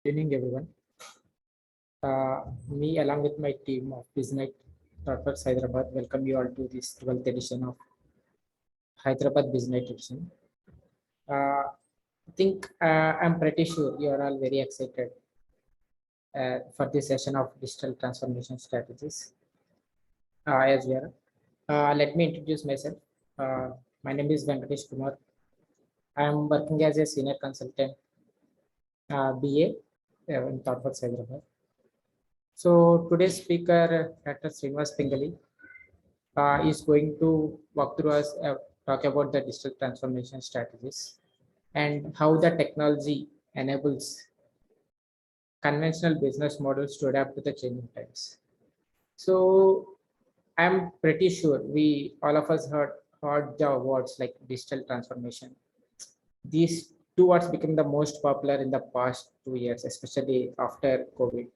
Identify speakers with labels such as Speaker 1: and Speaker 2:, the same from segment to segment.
Speaker 1: Good evening, everyone. Me, along with my team of BizKnight, Prof. Hyderabad, welcome you all to this 12th edition of Hyderabad BizKnight edition. I think I'm pretty sure you are all very excited for this session of digital transformation strategies. As we are, let me introduce myself. My name is Venkatesh Kumar. I am working as a senior consultant, BA in Prof. Hyderabad. So today's speaker, Dr. Srinivas Pingali, is going to walk through us, talk about the digital transformation strategies and how the technology enables conventional business models to adapt to the changing times. So I'm pretty sure all of us heard the words like digital transformation. These two words became the most popular in the past 2 years, especially after COVID.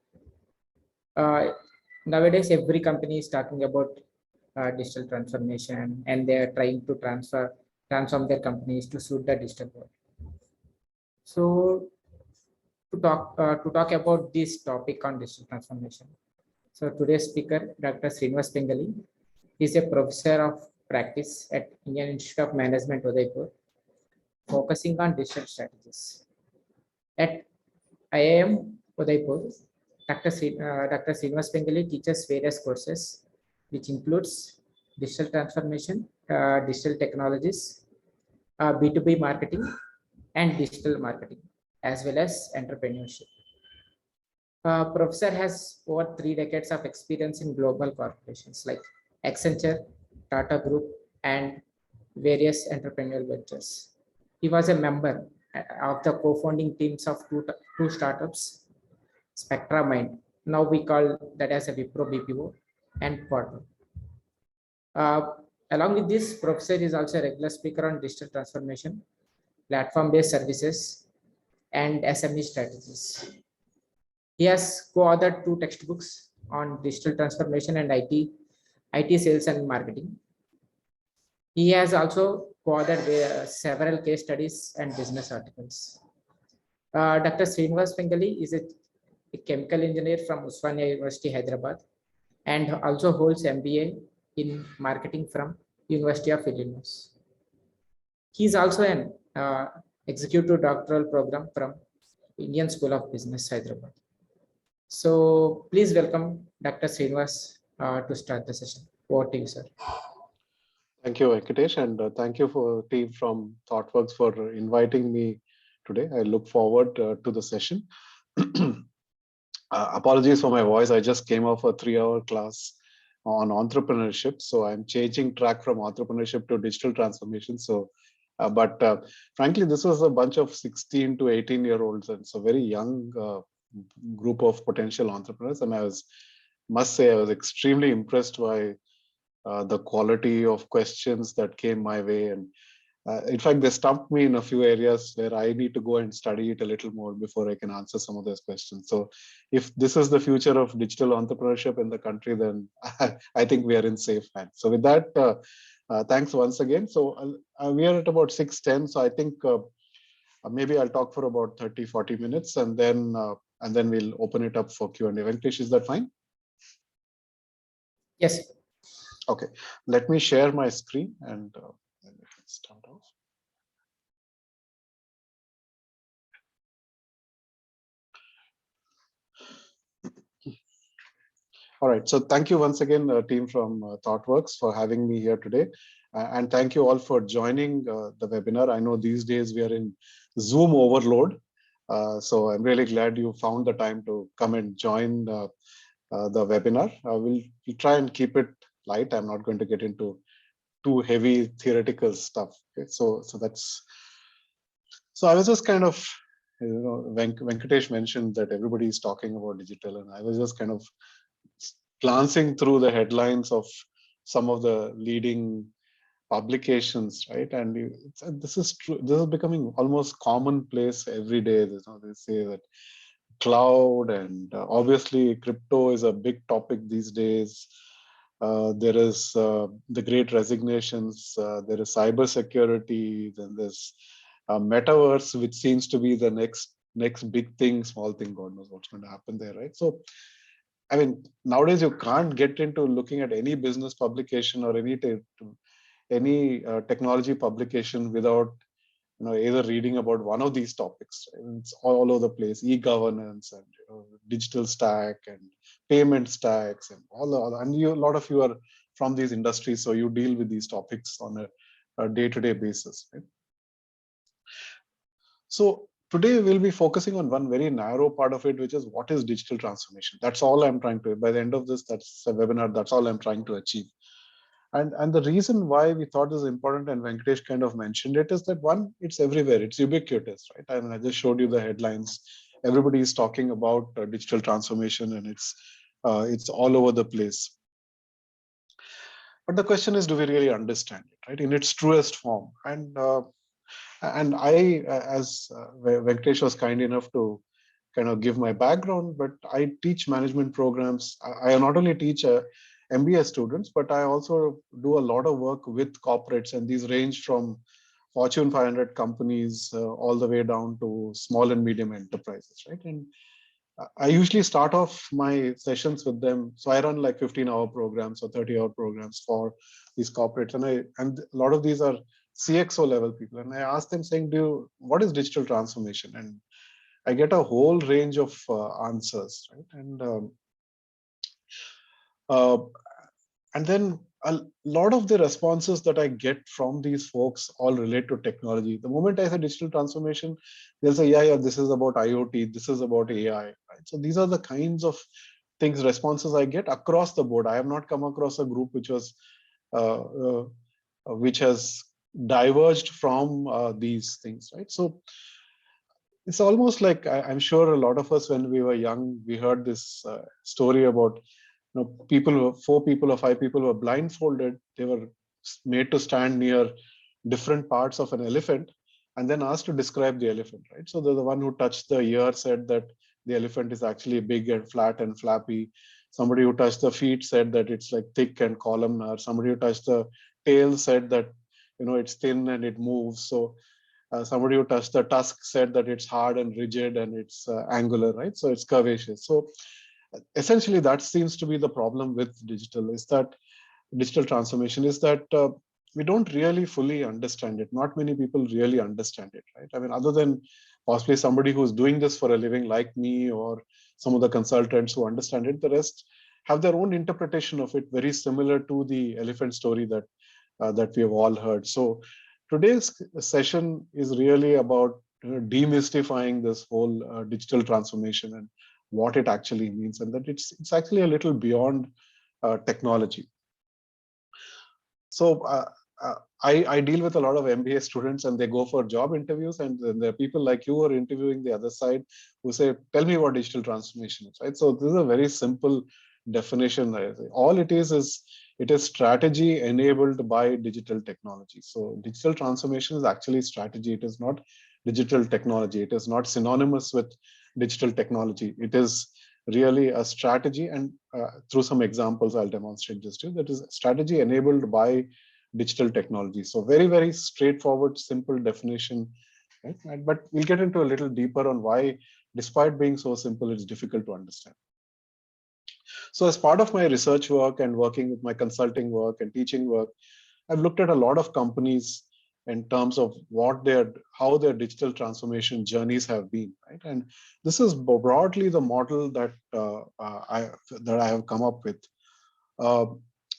Speaker 1: Nowadays, every company is talking about digital transformation, and they are trying to transform their companies to suit the digital world. So, to talk about this topic on digital transformation, so today's speaker, Dr. Srinivas Pingali, is a professor of practice at Indian Institute of Management, Udaipur, focusing on digital strategies. At IIM-Udaipur, Dr. Srinivas Pingali teaches various courses, which includes digital transformation, digital technologies, B2B marketing, and digital marketing, as well as entrepreneurship. Professor has over 3 decades of experience in global corporations like Accenture, Tata Group, and various entrepreneurial ventures. He was a member of the co-founding teams of two startups, Spectra Mind, now we call that as a Wipro BPO, and Quadro. Along with this, Professor is also a regular speaker on digital transformation, platform-based services, and SME strategies. He has co-authored 2 textbooks on digital transformation and IT sales and marketing. He has also co-authored several case studies and business articles. Dr. Srinivas Pingali is a chemical engineer from Usmania University, Hyderabad, and also holds MBA in marketing from University of Illinois. He is also an executive doctoral program from Indian School of Business, Hyderabad. So please welcome Dr. Srinivas to start the session. Over to you, sir.
Speaker 2: Thank you, Venkatesh, and thank you for team from ThoughtWorks for inviting me today. I look forward to the session. Apologies for my voice. I just came off a 3-hour class on entrepreneurship, so I'm changing track from entrepreneurship to digital transformation. So, frankly, this was a bunch of 16 to 18-year-olds, and so very young group of potential entrepreneurs. And must say, I was extremely impressed by the quality of questions that came my way. And in fact, they stumped me in a few areas where I need to go and study it a little more before I can answer some of those questions. So if this is the future of digital entrepreneurship in the country, then I think we are in safe hands. So with that, thanks once again. So we are at about 6:10. So I think maybe I'll talk for about 30-40 minutes and then we'll open it up for Q&A. Venkatesh, is that fine?
Speaker 1: Yes.
Speaker 2: Okay, let me share my screen and then we can start off. All right, so thank you once again, team from ThoughtWorks, for having me here today. And thank you all for joining the webinar. I know these days we are in Zoom overload. So I'm really glad you found the time to come and join the webinar. We'll try and keep it light. I'm not going to get into too heavy theoretical stuff. Okay? So I was just kind of, Venkatesh mentioned that everybody is talking about digital, and I was just kind of glancing through the headlines of some of the leading publications, right? And this is true. This is becoming almost commonplace every day. They say that cloud and obviously crypto is a big topic these days. There is the great resignations. There is cybersecurity. Then there's metaverse, which seems to be the next next big thing, small thing, God knows what's going to happen there, right? So, I mean, nowadays you can't get into looking at any business publication or any technology publication without either reading about one of these topics. Right? It's all over the place: e-governance and digital stack and payment stacks and all the other. And a lot of you are from these industries, so you deal with these topics on a day-to-day basis. Right? So today we'll be focusing on one very narrow part of it, which is what is digital transformation. That's all I'm trying to. By the end of this, that's a webinar. That's all I'm trying to achieve. And the reason why we thought this is important, and Venkatesh kind of mentioned it, is that one, it's everywhere, it's ubiquitous, right? I mean, I just showed you the headlines. Everybody is talking about digital transformation, and it's all over the place. But the question is, do we really understand it, right, in its truest form? And I, as Venkatesh was kind enough to kind of give my background, but I teach management programs. I not only teach MBA students, but I also do a lot of work with corporates, and these range from Fortune 500 companies all the way down to small and medium enterprises, right? And I usually start off my sessions with them. So I run like 15-hour programs or 30-hour programs for these corporates, and a lot of these are CXO level people, and I ask them saying, what is digital transformation? And I get a whole range of answers, right? Uh, and then a lot of the responses that I get from these folks all relate to technology. The moment I say digital transformation, they'll say, yeah, this is about IoT, this is about AI, right? So these are the kinds of things, responses I get across the board. I have not come across a group which has diverged from these things, right? So it's almost like I'm sure a lot of us, when we were young, we heard this story about four people or five people were blindfolded. They were made to stand near different parts of an elephant and then asked to describe the elephant, right? So the one who touched the ear said that the elephant is actually big and flat and flappy. Somebody who touched the feet said that it's like thick and columnar. Somebody who touched the tail said that it's thin and it moves. So somebody who touched the tusk said that it's hard and rigid and it's angular, right? So it's curvaceous. So essentially, that seems to be the problem with digital transformation is that we don't really fully understand it. Not many people really understand it, right? I mean, other than possibly somebody who's doing this for a living like me or some of the consultants who understand it, the rest have their own interpretation of it, very similar to the elephant story that we have all heard. So today's session is really about demystifying this whole digital transformation and what it actually means, and that it's actually a little beyond technology. So I deal with a lot of MBA students, and they go for job interviews, and then there are people like you who are interviewing the other side who say, tell me what digital transformation is, right? So this is a very simple definition. All it is it is strategy enabled by digital technology. So digital transformation is actually strategy. It is not digital technology. It is not synonymous with digital technology. It is really a strategy, and through some examples I'll demonstrate this to you. That is strategy enabled by digital technology. So very, very straightforward, simple definition, right? But we'll get into a little deeper on why, despite being so simple, it's difficult to understand. So as part of my research work and working with my consulting work and teaching work, I've looked at a lot of companies in terms of how their digital transformation journeys have been, right? And this is broadly the model that I have come up with.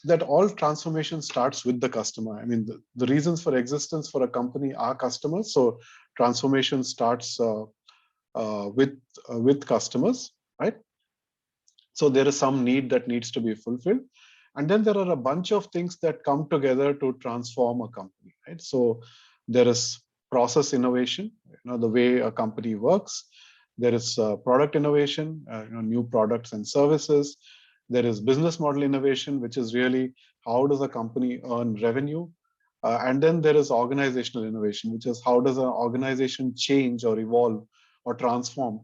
Speaker 2: That all transformation starts with the customer. I mean, the reasons for existence for a company are customers. So transformation starts with customers, right? So there is some need that needs to be fulfilled. And then there are a bunch of things that come together to transform a company, right? So there is process innovation, the way a company works. There is product innovation, new products and services. There is business model innovation, which is really how does a company earn revenue? And then there is organizational innovation, which is how does an organization change or evolve or transform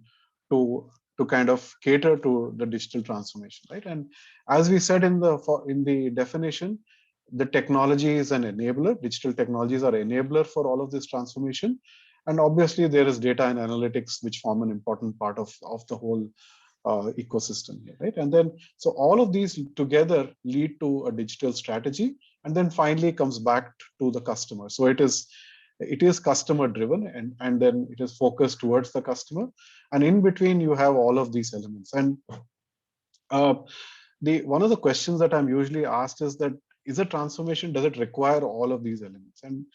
Speaker 2: to kind of cater to the digital transformation, right? And as we said in the definition, the technology is an enabler. Digital technologies are enabler for all of this transformation. And obviously there is data and analytics, which form an important part of the whole ecosystem here, right? And then, so all of these together lead to a digital strategy, and then finally comes back to the customer. So it is customer driven, and then it is focused towards the customer. And in between, you have all of these elements. And one of the questions that I'm usually asked is that, is a transformation, does it require all of these elements? And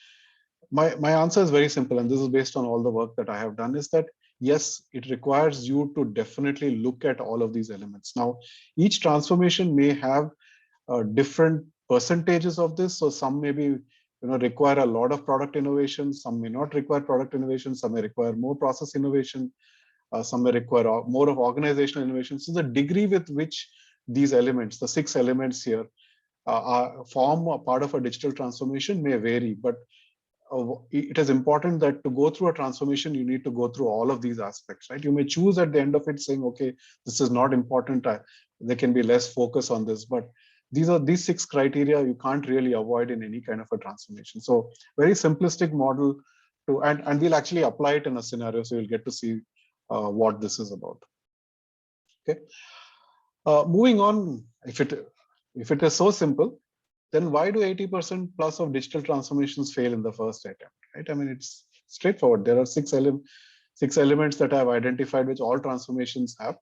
Speaker 2: my answer is very simple, and this is based on all the work that I have done, is that yes, it requires you to definitely look at all of these elements. Now, each transformation may have different percentages of this. So some maybe require a lot of product innovation, some may not require product innovation, some may require more process innovation, some may require more of organizational innovation. So the degree with which these elements, the 6 elements here, form a part of a digital transformation may vary, but it is important that to go through a transformation, you need to go through all of these aspects, right? You may choose at the end of it saying, okay, this is not important. There can be less focus on this, but these 6 criteria you can't really avoid in any kind of a transformation. So very simplistic model and we'll actually apply it in a scenario. So you'll get to see what this is about. Okay. Moving on, if it is so simple, then why do 80% plus of digital transformations fail in the first attempt, right? I mean, it's straightforward. There are 6 elements that I've identified, which all transformations have.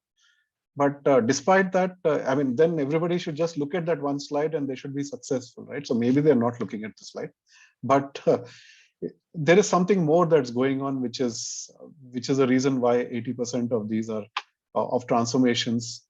Speaker 2: But despite that, I mean, then everybody should just look at that one slide and they should be successful, right? So maybe they're not looking at the slide, but there is something more that's going on, which is a reason why 80% of these are of transformations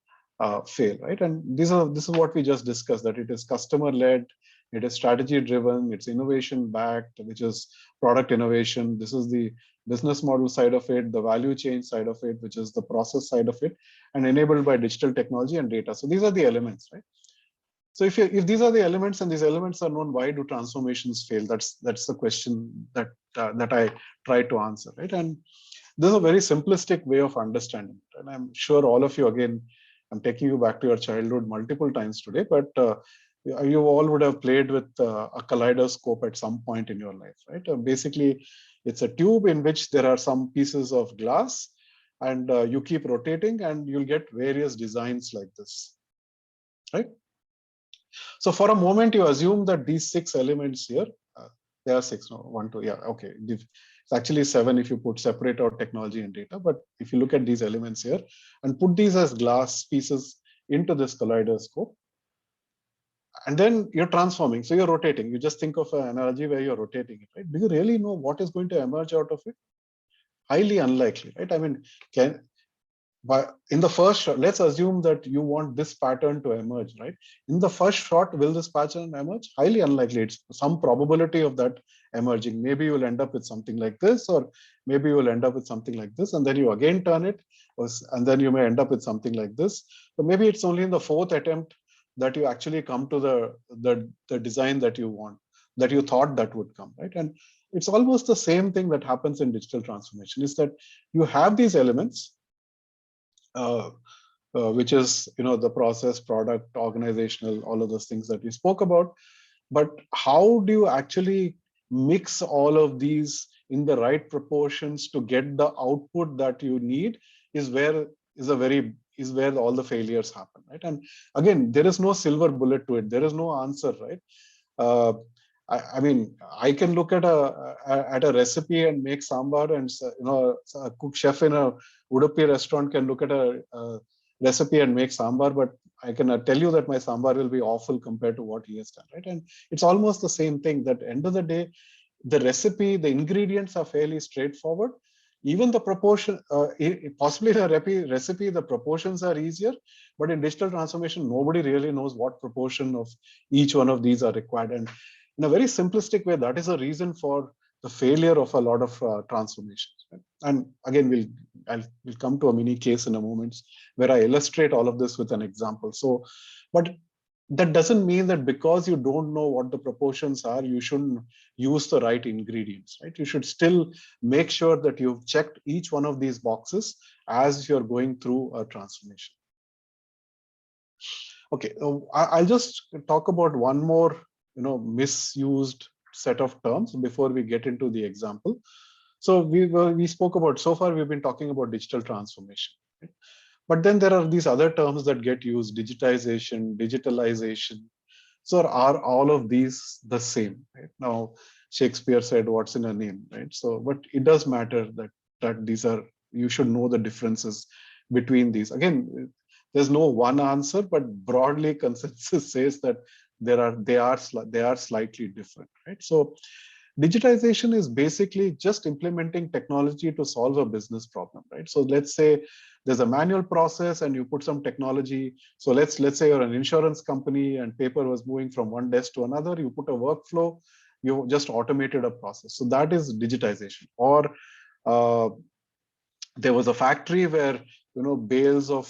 Speaker 2: fail, right? And this is what we just discussed, that it is customer led, it is strategy driven, it's innovation backed, which is product innovation. This is the business model side of it, the value chain side of it, which is the process side of it, and enabled by digital technology and data. So these are the elements, right? So if these are the elements and these elements are known, why do transformations fail? That's the question that I try to answer, right? And this is a very simplistic way of understanding it. And I'm sure all of you, again, I'm taking you back to your childhood multiple times today, but you all would have played with a kaleidoscope at some point in your life, right? Basically, it's a tube in which there are some pieces of glass, and you keep rotating and you'll get various designs like this, right? So for a moment, you assume that these 6 elements here, there are 6, no, 1, 2, yeah, okay. It's actually 7 if you separate out technology and data. But if you look at these elements here and put these as glass pieces into this kaleidoscope, and then you're transforming. So you're rotating. You just think of an analogy where you're rotating it, right? Do you really know what is going to emerge out of it? Highly unlikely, right? I mean, but in the first shot, let's assume that you want this pattern to emerge, right? In the first shot, will this pattern emerge? Highly unlikely. It's some probability of that emerging. Maybe you will end up with something like this, or maybe you will end up with something like this, and then you again turn it, and then you may end up with something like this. So maybe it's only in the 4th attempt that you actually come to the design that you want, that you thought that would come, right? And it's almost the same thing that happens in digital transformation, is that you have these elements, which is the process, product, organizational, all of those things that we spoke about. But how do you actually mix all of these in the right proportions to get the output that you need is where all the failures happen, right? And again, there is no silver bullet to it. There is no answer, right? I mean, I can look at a recipe and make sambar, and a cook chef in a Udupi restaurant can look at a recipe and make sambar, but I can tell you that my sambar will be awful compared to what he has done, right? And it's almost the same thing, that end of the day, the recipe, the ingredients are fairly straightforward. Even the proportion, possibly in a recipe, the proportions are easier, but in digital transformation, nobody really knows what proportion of each one of these are required. And in a very simplistic way, that is a reason for the failure of a lot of transformations. Right? And again, we'll come to a mini case in a moment where I illustrate all of this with an example. So, but that doesn't mean that because you don't know what the proportions are, you shouldn't use the right ingredients, right? You should still make sure that you've checked each one of these boxes as you're going through a transformation. Okay, I'll just talk about one more misused set of terms before we get into the example. So we spoke about, so far we've been talking about digital transformation. Right? But then there are these other terms that get used: digitization, digitalization. So are all of these the same? Right? Now, Shakespeare said, "What's in a name?" Right? So, but it does matter that these are, you should know the differences between these. Again, there's no one answer, but broadly consensus says that they are slightly different. Right? So digitization is basically just implementing technology to solve a business problem, right? So let's say there's a manual process and you put some technology. So let's say you're an insurance company and paper was moving from one desk to another. You put a workflow, you just automated a process. So that is digitization. Or uh, there was a factory where, bales of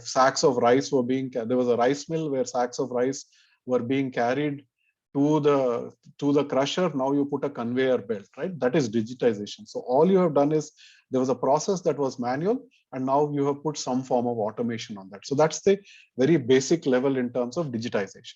Speaker 2: sacks of rice were being, there was a rice mill where sacks of rice were being carried to the crusher. Now you put a conveyor belt, right? That is digitization. So all you have done is, there was a process that was manual, and now you have put some form of automation on that. So that's the very basic level in terms of digitization.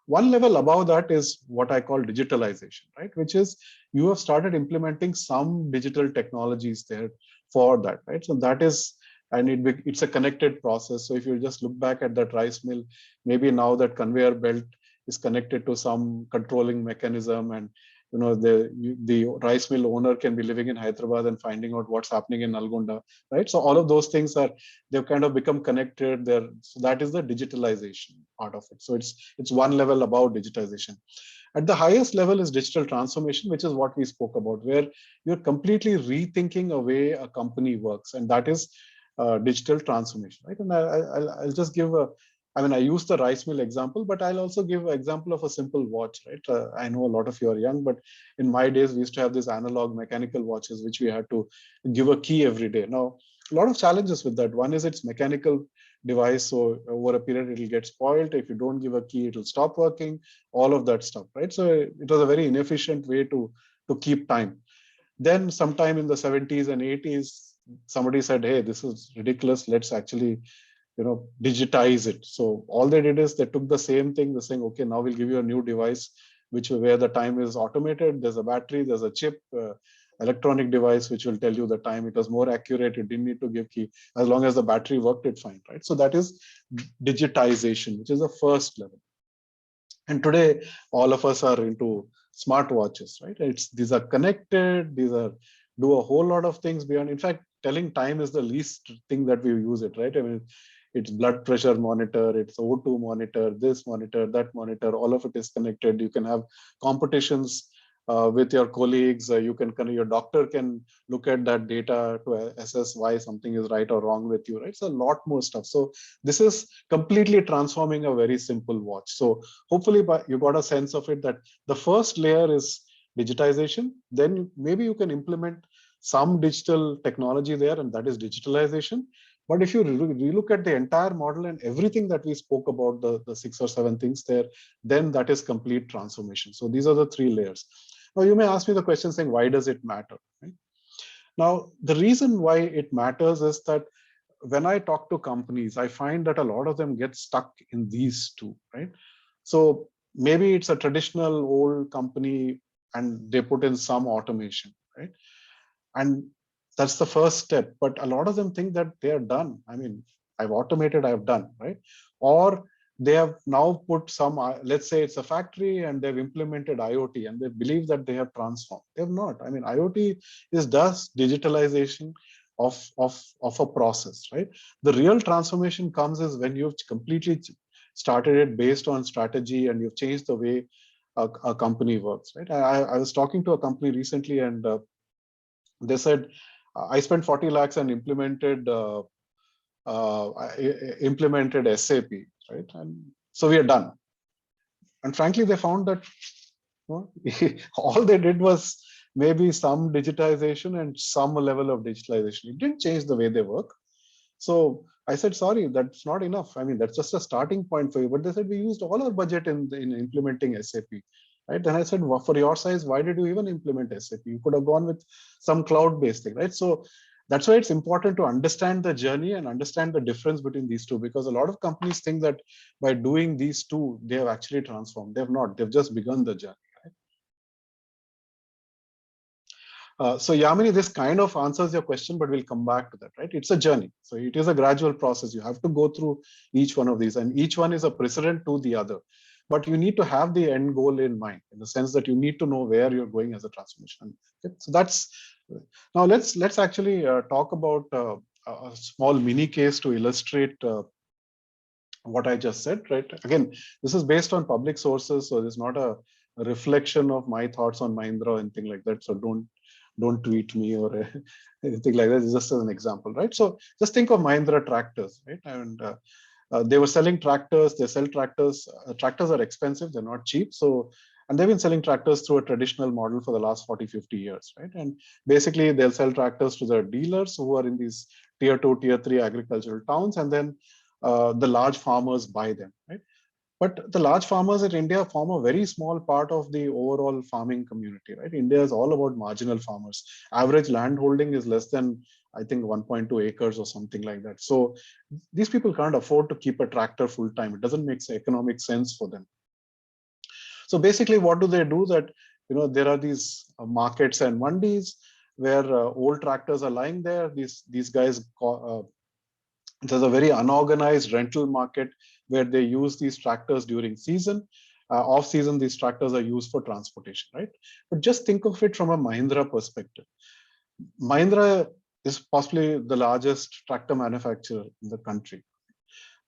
Speaker 2: One level above that is what I call digitalisation, right? Which is, you have started implementing some digital technologies there for that, right? So that is, and it's a connected process. So if you just look back at that rice mill, maybe now that conveyor belt is connected to some controlling mechanism, and the rice mill owner can be living in Hyderabad and finding out what's happening in Nalgonda, right? So all of those things they've kind of become connected there. So that is the digitalization part of it. So it's one level above digitization. At the highest level is digital transformation, which is what we spoke about, where you're completely rethinking a way a company works, and that is digital transformation, right? And I'll just give I use the rice mill example, but I'll also give an example of a simple watch, right? I know a lot of you are young, but in my days, we used to have these analog mechanical watches, which we had to give a key every day. Now, a lot of challenges with that. One is it's mechanical device, so over a period, it'll get spoiled. If you don't give a key, it'll stop working, all of that stuff, right? So it was a very inefficient way to keep time. Then sometime in the 70s and 80s, somebody said, hey, this is ridiculous. Let's actually digitize it. So all they did is they took the same thing, they're saying, okay, now we'll give you a new device, where the time is automated. There's a battery, there's a chip, electronic device, which will tell you the time. It was more accurate. You didn't need to give key. As long as the battery worked, it fine, right? So that is digitization, which is the first level. And today, all of us are into smartwatches, right? These are connected. These are do a whole lot of things beyond. In fact, telling time is the least thing that we use it, right? It's blood pressure monitor, it's O2 monitor, this monitor, that monitor. All of it is connected. You can have competitions with your colleagues. Your doctor can look at that data to assess why something is right or wrong with you, right? So a lot more stuff. So this is completely transforming a very simple watch. So hopefully you got a sense of it, that the first layer is digitization. Then maybe you can implement some digital technology there, and that is digitalization. But if you relook at the entire model and everything that we spoke about, the 6 or 7 things there, then that is complete transformation. So these are the 3 layers. Now you may ask me the question saying, why does it matter? Right? Now, the reason why it matters is that when I talk to companies, I find that a lot of them get stuck in these 2, right? So maybe it's a traditional old company and they put in some automation, right? And that's the first step. But a lot of them think that they are done. I've automated, I've done, right? Or they have now put some, let's say it's a factory and they've implemented IoT and they believe that they have transformed. They have not. IoT is just digitalization of a process, right? The real transformation comes is when you've completely started it based on strategy and you've changed the way a company works, right? I was talking to a company recently, and they said, I spent 40 lakhs and implemented SAP, right? And so we are done. And frankly, they found that all they did was maybe some digitization and some level of digitalization. It didn't change the way they work. So I said, sorry, that's not enough. That's just a starting point for you. But they said, we used all our budget in implementing SAP. Right? Then I said, well, for your size, why did you even implement SAP? You could have gone with some cloud-based thing, right? So that's why it's important to understand the journey and understand the difference between these 2, because a lot of companies think that by doing these 2, they have actually transformed. They have not. They've just begun the journey. So Yamini, this kind of answers your question, but we'll come back to that, right? It's a journey. So it is a gradual process. You have to go through each one of these, and each one is a precedent to the other. But you need to have the end goal in mind, in the sense that you need to know where you're going as a transformation. Okay? So that's, now let's actually talk about a small mini case to illustrate what I just said, right? Again, this is based on public sources, so it's not a reflection of my thoughts on Mahindra or anything like that. So don't tweet me or anything like that. It's just as an example, right? So just think of Mahindra tractors, right? And they were selling tractors. They sell tractors. Tractors are expensive. They're not cheap. So, and they've been selling tractors through a traditional model for the last 40, 50 years, right? And basically they'll sell tractors to the dealers who are in these tier 2, tier 3 agricultural towns, and then the large farmers buy them, right? But the large farmers in India form a very small part of the overall farming community, right? India is all about marginal farmers. Average land holding is less than, I think, 1.2 acres or something like that. So these people can't afford to keep a tractor full time. It doesn't make economic sense for them. So basically, what do? That, there are these markets and mandis where old tractors are lying there. These guys there's a very unorganized rental market where they use these tractors during season. Off season, these tractors are used for transportation, right? But just think of it from a Mahindra perspective. Mahindra is possibly the largest tractor manufacturer in the country.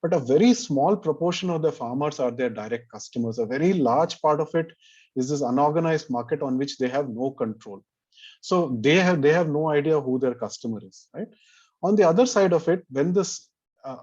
Speaker 2: But a very small proportion of the farmers are their direct customers. A very large part of it is this unorganized market on which they have no control. So they have no idea who their customer is, right? On the other side of it, when this,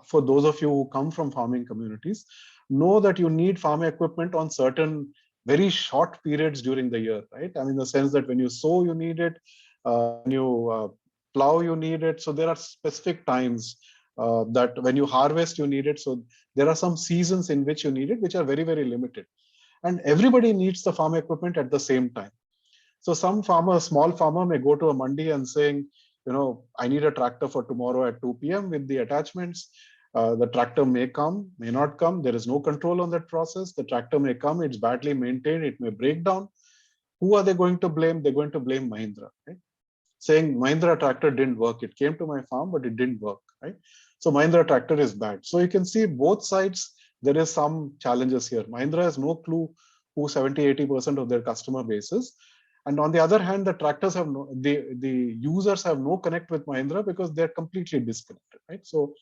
Speaker 2: for those of you who come from farming communities, know that you need farm equipment on certain very short periods during the year, right? I mean, in the sense that when you sow, you need it, when you plow, you need it. So there are specific times that when you harvest, you need it. So there are some seasons in which you need it, which are very, very limited. And everybody needs the farm equipment at the same time. So some farmer, small farmer may go to a mandi and saying, I need a tractor for tomorrow at 2 p.m. with the attachments. The tractor may come, may not come. There is no control on that process. The tractor may come, it's badly maintained, it may break down. Who are they going to blame? They're going to blame Mahindra, right? Saying Mahindra tractor didn't work. It came to my farm, but it didn't work, right? So Mahindra tractor is bad. So you can see both sides, there is some challenges here. Mahindra has no clue who 70, 80% of their customer base is. And on the other hand, the tractors have the users have no connect with Mahindra because they're completely disconnected, right? So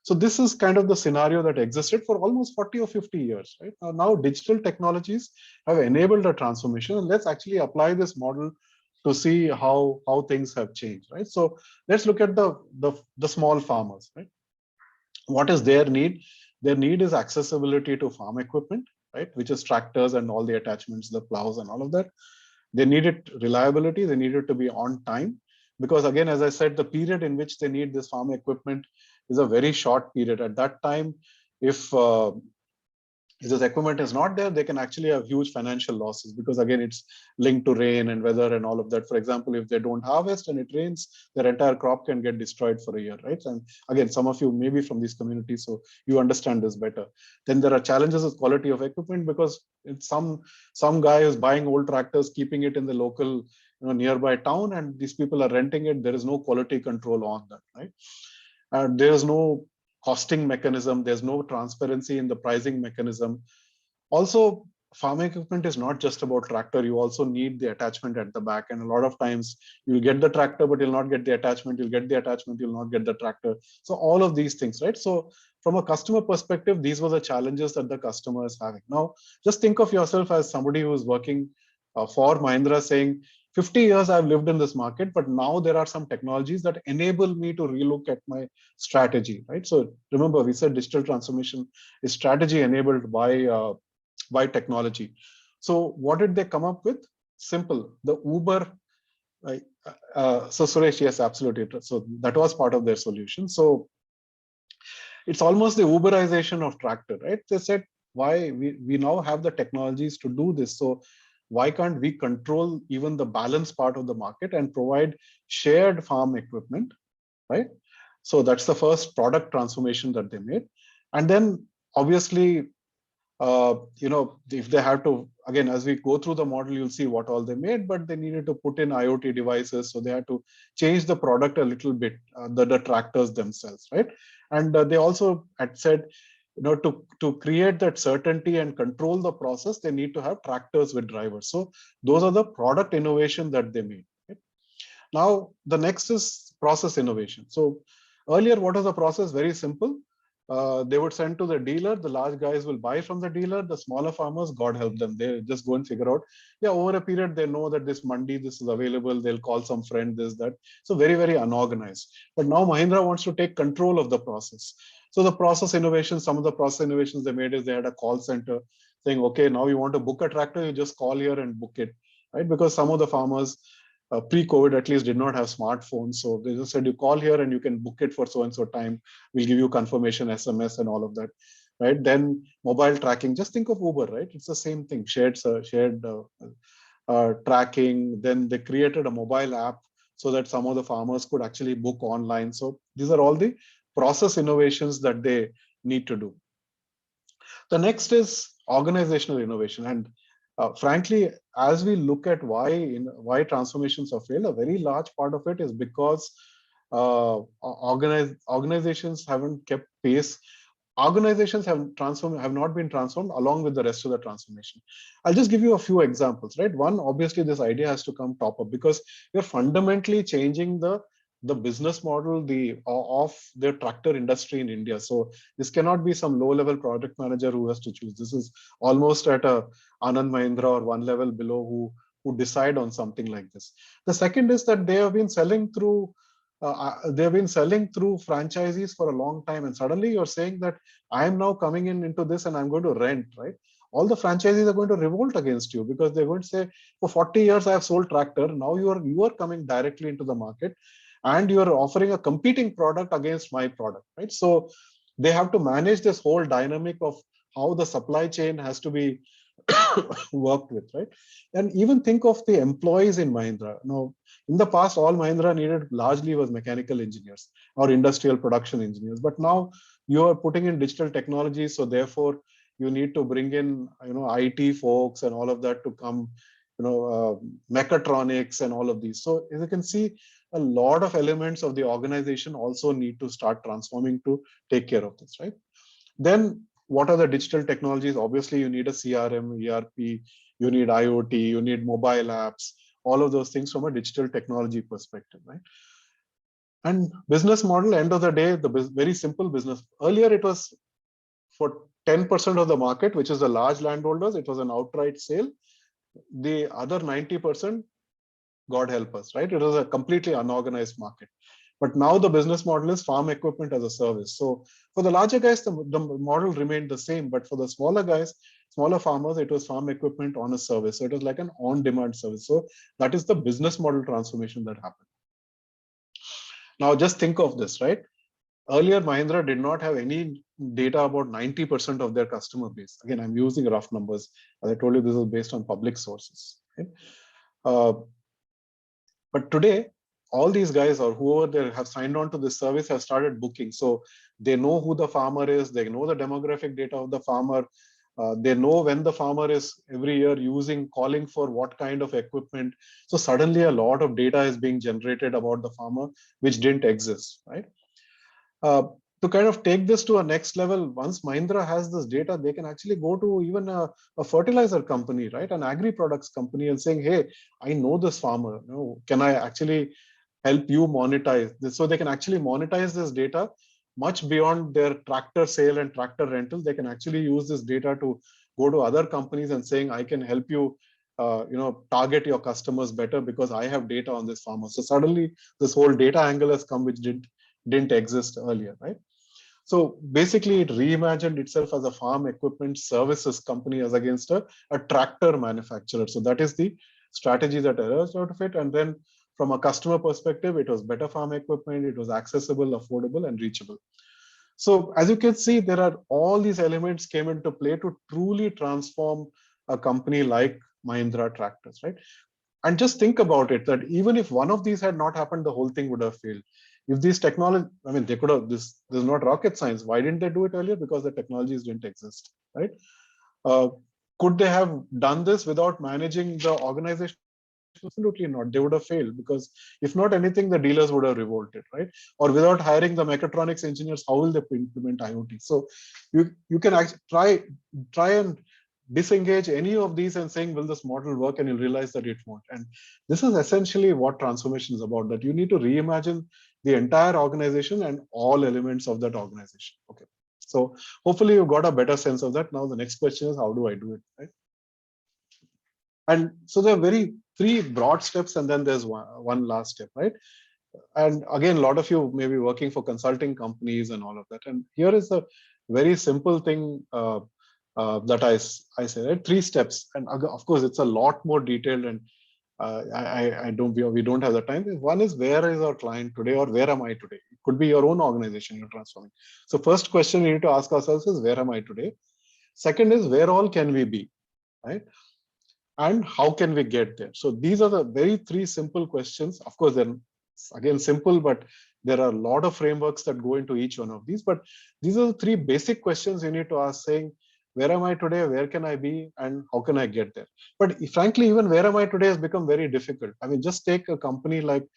Speaker 2: this is kind of the scenario that existed for almost 40 or 50 years, right? Now digital technologies have enabled a transformation, and let's actually apply this model to see how things have changed, right? So let's look at the small farmers, right? What is their need? Their need is accessibility to farm equipment, right? Which is tractors and all the attachments, the plows and all of that. They needed reliability. They needed to be on time, because again, as I said, the period in which they need this farm equipment is a very short period. At that time, if this equipment is not there, they can actually have huge financial losses, because again, it's linked to rain and weather and all of that. For example, if they don't harvest and it rains, their entire crop can get destroyed for a year, right? And again, some of you may be from these communities, so you understand this better. Then there are challenges with quality of equipment, because it's some guy is buying old tractors, keeping it in the local, nearby town, and these people are renting it. There is no quality control on that, right? There is no costing mechanism. There's no transparency in the pricing mechanism. Also, farming equipment is not just about tractor. You also need the attachment at the back. And a lot of times you'll get the tractor, but you'll not get the attachment. You'll get the attachment, you'll not get the tractor. So all of these things, right? So from a customer perspective, these were the challenges that the customer is having. Now, just think of yourself as somebody who is working for Mahindra, saying, 50 years I've lived in this market, but now there are some technologies that enable me to relook at my strategy, right? So remember, we said digital transformation is strategy enabled by technology. So what did they come up with? Simple, the Uber. So Suresh, yes, absolutely. So that was part of their solution. So it's almost the Uberization of tractor, right? They said, why we now have the technologies to do this. So why can't we control even the balance part of the market and provide shared farm equipment, right? So that's the first product transformation that they made. And then obviously if they have to, again, as we go through the model, you'll see what all they made, but they needed to put in IoT devices. So they had to change the product a little bit, the tractors themselves, right? And they also had said, to create that certainty and control the process, they need to have tractors with drivers. So those are the product innovation that they made. Right? Now, the next is process innovation. So earlier, what was the process? Very simple. They would send to the dealer. The large guys will buy from the dealer. The smaller farmers, God help them, they just go and figure out. Yeah, over a period, they know that this mandi, this is available. They'll call some friend, this, that. So very, very unorganized. But now Mahindra wants to take control of the process. So the process innovation, some of the process innovations they made is they had a call center saying, okay, now you want to book a tractor, you just call here and book it, right? Because some of the farmers, pre-COVID at least, did not have smartphones. So they just said, you call here and you can book it for so-and-so time. We'll give you confirmation, SMS and all of that, right? Then mobile tracking, just think of Uber, right? It's the same thing, shared tracking. Then they created a mobile app so that some of the farmers could actually book online. So these are all the process innovations that they need to do. The next is organizational innovation. And frankly, as we look at why transformations have failed, a very large part of it is because organizations haven't kept pace. Organizations have not been transformed along with the rest of the transformation. I'll just give you a few examples, right? One, obviously, this idea has to come top up because you're fundamentally changing the business model of the tractor industry in India. So this cannot be some low-level project manager who has to choose. This is almost at a Anand Mahindra or one level below who decide on something like this. The second is that they have been selling through franchisees for a long time, and suddenly you're saying that I am now coming into this and I'm going to rent, right? All the franchisees are going to revolt against you because they're going to say, for 40 years I have sold tractor. Now you are coming directly into the market and you are offering a competing product against my product, right? So they have to manage this whole dynamic of how the supply chain has to be worked with, right? And even think of the employees in Mahindra. Now, in the past, all Mahindra needed largely was mechanical engineers or industrial production engineers. But now you are putting in digital technology, so therefore you need to bring in IT folks and all of that to come, mechatronics and all of these. So as you can see, a lot of elements of the organization also need to start transforming to take care of this, right? Then what are the digital technologies? Obviously, you need a CRM, ERP, you need IoT, you need mobile apps, all of those things from a digital technology perspective, right? And business model, end of the day, very simple business. Earlier, it was for 10% of the market, which is the large landholders, it was an outright sale. The other 90%, God help us, right? It was a completely unorganized market. But now the business model is farm equipment as a service. So for the larger guys, the model remained the same. But for the smaller guys, smaller farmers, it was farm equipment on a service. So it was like an on-demand service. So that is the business model transformation that happened. Now just think of this, right? Earlier, Mahindra did not have any data about 90% of their customer base. Again, I'm using rough numbers. As I told you, this is based on public sources. Okay? But today, all these guys or whoever they have signed on to this service have started booking. So they know who the farmer is, they know the demographic data of the farmer, they know when the farmer is every year calling for what kind of equipment. So suddenly a lot of data is being generated about the farmer, which didn't exist, right? To kind of take this to a next level, once Mahindra has this data, they can actually go to even a fertilizer company, right? An agri products company and saying, hey, I know this farmer. Can I actually help you monetize this? So they can actually monetize this data much beyond their tractor sale and tractor rental. They can actually use this data to go to other companies and saying, I can help you, target your customers better because I have data on this farmer. So suddenly this whole data angle has come, which didn't exist earlier, right? So basically, it reimagined itself as a farm equipment services company as against a tractor manufacturer. So that is the strategy that arose out of it. And then from a customer perspective, it was better farm equipment, it was accessible, affordable, and reachable. So as you can see, there are all these elements came into play to truly transform a company like Mahindra Tractors, right? And just think about it, that even if one of these had not happened, the whole thing would have failed. If these technology, I mean, they could have, this is not rocket science. Why didn't they do it earlier? Because the technologies didn't exist, right? Uh, could they have done this without managing the organization? Absolutely not. They would have failed, because if not anything, the dealers would have revolted, right? Or without hiring the mechatronics engineers, how will they implement IoT? So you can actually try and disengage any of these and saying, will this model work? And you'll realize that it won't. And this is essentially what transformation is about, that you need to reimagine the entire organization and all elements of that organization. Okay. So hopefully you got a better sense of that. Now the next question is, how do I do it, right? And so there are very three broad steps, and then there's one last step, right? And again, a lot of you may be working for consulting companies and all of that. And here is a very simple thing that I say, right? Three steps. And of course, it's a lot more detailed, and we don't have the time. One is, where is our client today, or where am I today? It could be your own organization you're transforming. So first question we need to ask ourselves is, where am I today? Second is, where all can we be, right? And how can we get there? So these are the very three simple questions. Of course, they're again simple, but there are a lot of frameworks that go into each one of these. But these are the three basic questions you need to ask, saying, where am I today? Where can I be? And how can I get there? But frankly, even where am I today has become very difficult. I mean, just take a company like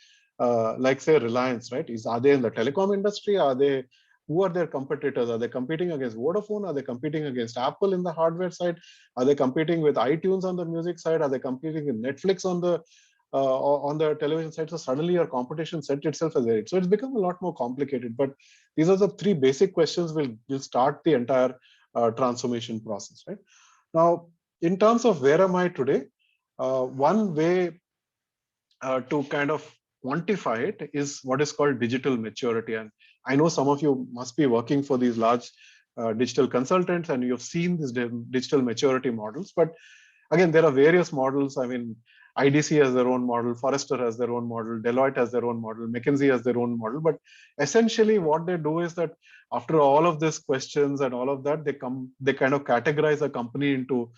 Speaker 2: say Reliance, right? Are they in the telecom industry? Who are their competitors? Are they competing against Vodafone? Are they competing against Apple in the hardware side? Are they competing with iTunes on the music side? Are they competing with Netflix on the television side? So suddenly your competition set itself as varied. So it's become a lot more complicated. But these are the three basic questions will start the entire transformation process, right? Now, in terms of where am I today, one way to kind of quantify it is what is called digital maturity. And I know some of you must be working for these large digital consultants, and you've seen these digital maturity models. But again, there are various models. I mean, IDC has their own model, Forrester has their own model, Deloitte has their own model, McKinsey has their own model. But essentially what they do is that after all of these questions and all of that, they kind of categorize a company into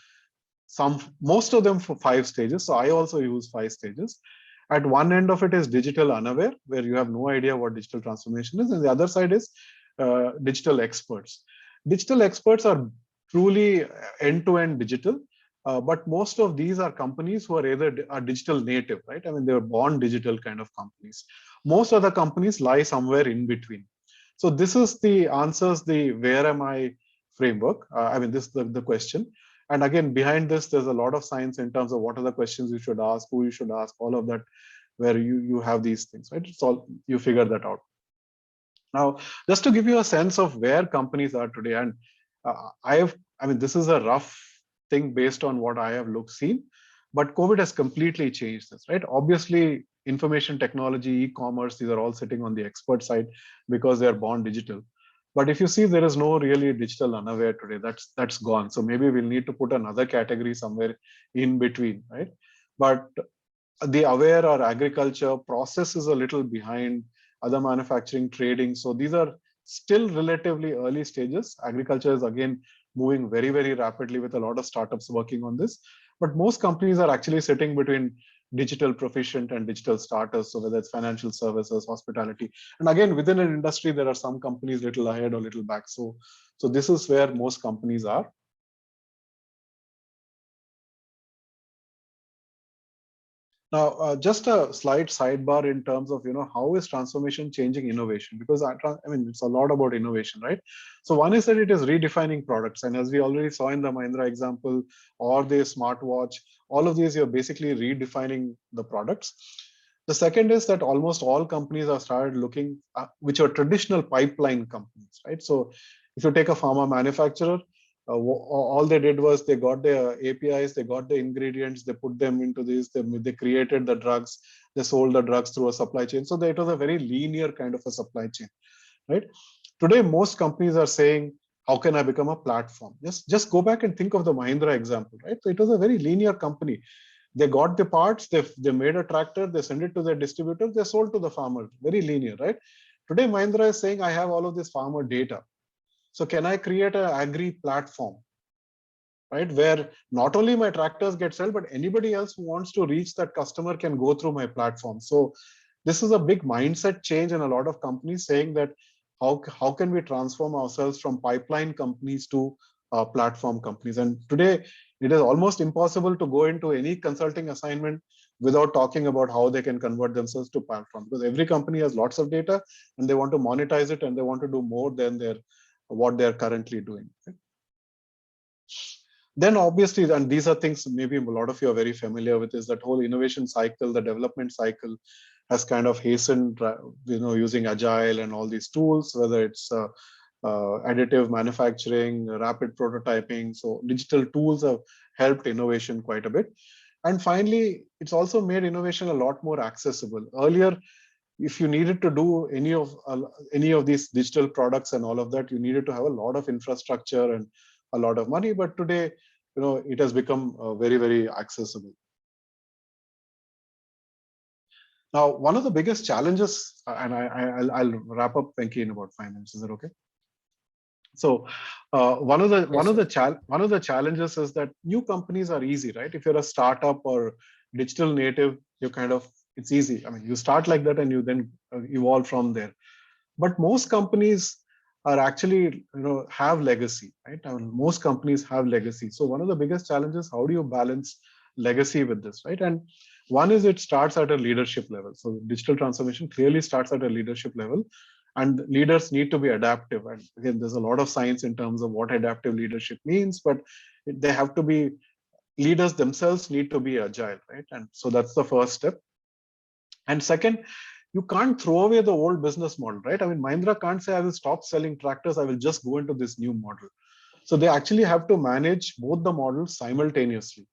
Speaker 2: most of them for 5 stages. So I also use 5 stages. At one end of it is digital unaware, where you have no idea what digital transformation is. And the other side is digital experts. Digital experts are truly end-to-end digital. But most of these are companies who are either digital native, right? I mean, they were born digital kind of companies. Most other companies lie somewhere in between. So this is the answers, the where am I framework. I mean, this is the question. And again, behind this, there's a lot of science in terms of what are the questions you should ask, who you should ask, all of that, where you have these things, right? It's all, you figure that out. Now, just to give you a sense of where companies are today, and I mean, this is a rough thing based on what I have seen, but COVID has completely changed this, right? Obviously, information technology, e-commerce, these are all sitting on the expert side because they are born digital. But if you see, there is no really digital unaware today. That's gone. So maybe we'll need to put another category somewhere in between, right? But the aware or agriculture process is a little behind, other manufacturing, trading. So these are still relatively early stages. Agriculture is again moving very, very rapidly with a lot of startups working on this. But most companies are actually sitting between digital proficient and digital starters. So whether it's financial services, hospitality, and again, within an industry, there are some companies little ahead or little back. So this is where most companies are. Now, just a slight sidebar in terms of, how is transformation changing innovation? Because I mean, it's a lot about innovation, right? So one is that it is redefining products. And as we already saw in the Mahindra example, or the smartwatch, all of these, you're basically redefining the products. The second is that almost all companies have started looking, which are traditional pipeline companies, right? So if you take a pharma manufacturer, all they did was they got the APIs, they got the ingredients, they put them into this, they created the drugs, they sold the drugs through a supply chain. So it was a very linear kind of a supply chain, right? Today, most companies are saying, how can I become a platform? Just go back and think of the Mahindra example, right? So it was a very linear company. They got the parts, they made a tractor, they send it to their distributors, they sold to the farmer, very linear, right? Today, Mahindra is saying, I have all of this farmer data. So can I create an agri platform, right? Where not only my tractors get sold, but anybody else who wants to reach that customer can go through my platform. So this is a big mindset change in a lot of companies, saying that how can we transform ourselves from pipeline companies to platform companies. And today, it is almost impossible to go into any consulting assignment without talking about how they can convert themselves to platform, because every company has lots of data and they want to monetize it and they want to do more than what they're currently doing. Then obviously, and these are things maybe a lot of you are very familiar with, is that whole innovation cycle, the development cycle has kind of hastened, using agile and all these tools, whether it's additive manufacturing, rapid prototyping. So digital tools have helped innovation quite a bit. And finally, it's also made innovation a lot more accessible. Earlier, if you needed to do any of these digital products and all of that, you needed to have a lot of infrastructure and a lot of money. But today, it has become very, very accessible. Now, one of the biggest challenges, and I'll wrap up, Venki, in about 5 minutes. Is that okay? So one of the challenges is that new companies are easy, right? If you're a startup or digital native, it's easy. I mean, you start like that and you then evolve from there. But most companies are actually, have legacy, right? I mean, most companies have legacy. So one of the biggest challenges, how do you balance legacy with this, right? And one is it starts at a leadership level. So digital transformation clearly starts at a leadership level, and leaders need to be adaptive. And again, there's a lot of science in terms of what adaptive leadership means, but they have to be, leaders themselves need to be agile, right? And so that's the first step. And second, you can't throw away the old business model, right? I mean, Mahindra can't say, I will stop selling tractors, I will just go into this new model. So they actually have to manage both the models simultaneously.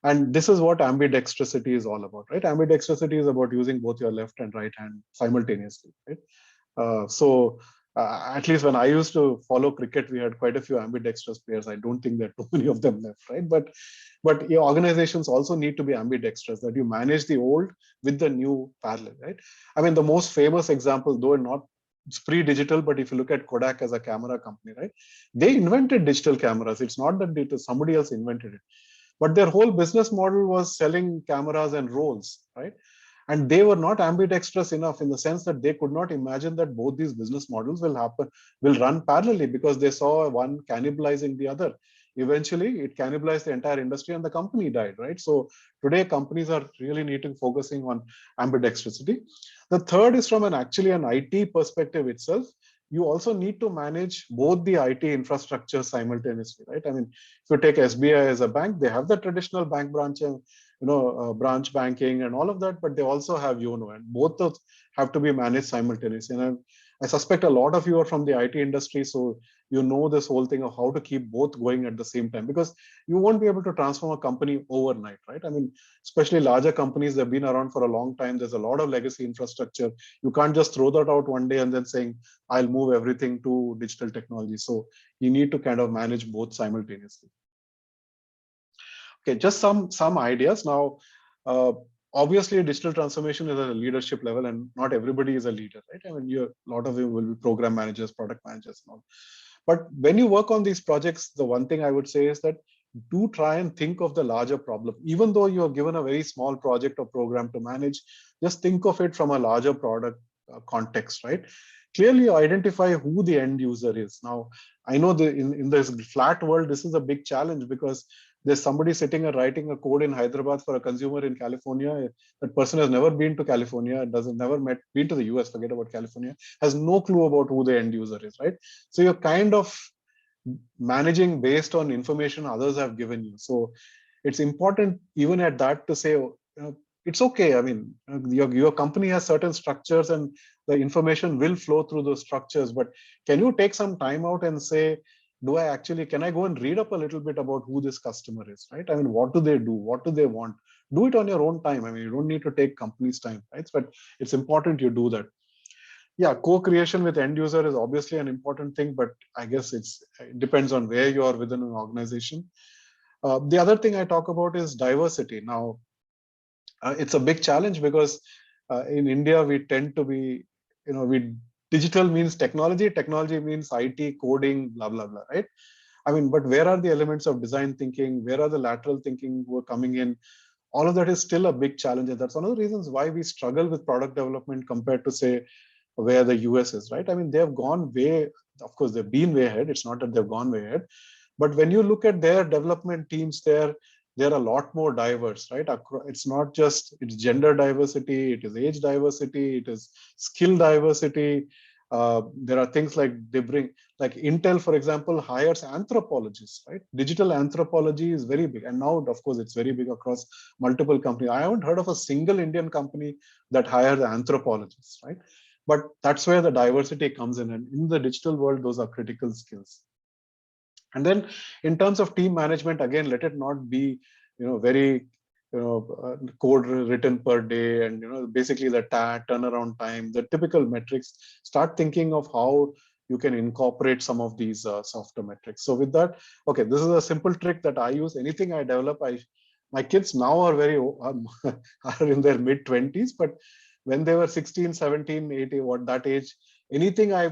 Speaker 2: And this is what ambidextrosity is all about, right? Ambidextrosity is about using both your left and right hand simultaneously, right? At least when I used to follow cricket, we had quite a few ambidextrous players. I don't think there are too many of them left, right? But your organizations also need to be ambidextrous, that you manage the old with the new parallel, right? I mean, the most famous example, though not, it's pre-digital, but if you look at Kodak as a camera company, right? They invented digital cameras. It's not that somebody else invented it, but their whole business model was selling cameras and rolls, right? And they were not ambidextrous enough in the sense that they could not imagine that both these business models will run parallelly, because they saw one cannibalizing the other. Eventually, it cannibalized the entire industry and the company died, right? So today, companies are really focusing on ambidextrosity. The third is from an IT perspective itself. You also need to manage both the IT infrastructure simultaneously, right? I mean, if you take SBI as a bank, they have the traditional bank branch and branch banking and all of that, but they also have YONO, and both those have to be managed simultaneously. And I suspect a lot of you are from the IT industry, so you know this whole thing of how to keep both going at the same time, because you won't be able to transform a company overnight, right? I mean, especially larger companies, they've been around for a long time. There's a lot of legacy infrastructure. You can't just throw that out one day and then saying, I'll move everything to digital technology. So you need to kind of manage both simultaneously. Okay, just some ideas now. Obviously, digital transformation is at a leadership level, and not everybody is a leader, right? I mean, a lot of you will be program managers, product managers, and all. But when you work on these projects, the one thing I would say is that do try and think of the larger problem. Even though you are given a very small project or program to manage, just think of it from a larger product context, right? Clearly identify who the end user is. Now, I know in this flat world, this is a big challenge, because there's somebody sitting and writing a code in Hyderabad for a consumer in California. That person has never been to California, been to the US, forget about California, has no clue about who the end user is, right? So you're kind of managing based on information others have given you. So it's important even at that to say, it's okay. I mean, your company has certain structures and the information will flow through those structures, but can you take some time out and say, can I go and read up a little bit about who this customer is, right? I mean, what do they do? What do they want? Do it on your own time. I mean, you don't need to take company's time, right? But it's important you do that. Yeah, co-creation with end user is obviously an important thing, but I guess it depends on where you are within an organization. The other thing I talk about is diversity. Now, it's a big challenge because in India, we tend to be, digital means technology, technology means IT, coding, blah, blah, blah, right? I mean, but where are the elements of design thinking? Where are the lateral thinking who are coming in? All of that is still a big challenge. And that's one of the reasons why we struggle with product development compared to, say, where the US is, right? I mean, they have gone way, of course, they've been way ahead. It's not that they've gone way ahead, But when you look at their development teams, they're a lot more diverse, right? It's not just, it's gender diversity, it is age diversity, it is skill diversity. There are things like they bring, like Intel, for example, hires anthropologists, right? Digital anthropology is very big. And now, of course, it's very big across multiple companies. I haven't heard of a single Indian company that hires anthropologists, right? But that's where the diversity comes in. And in the digital world, those are critical skills. And then in terms of team management, again, let it not be, very, code written per day and, basically the turnaround time, the typical metrics. Start thinking of how you can incorporate some of these softer metrics. So with that, okay, this is a simple trick that I use. Anything I develop, my kids now are are in their mid 20s, but when they were 16, 17, 18, what that age, anything I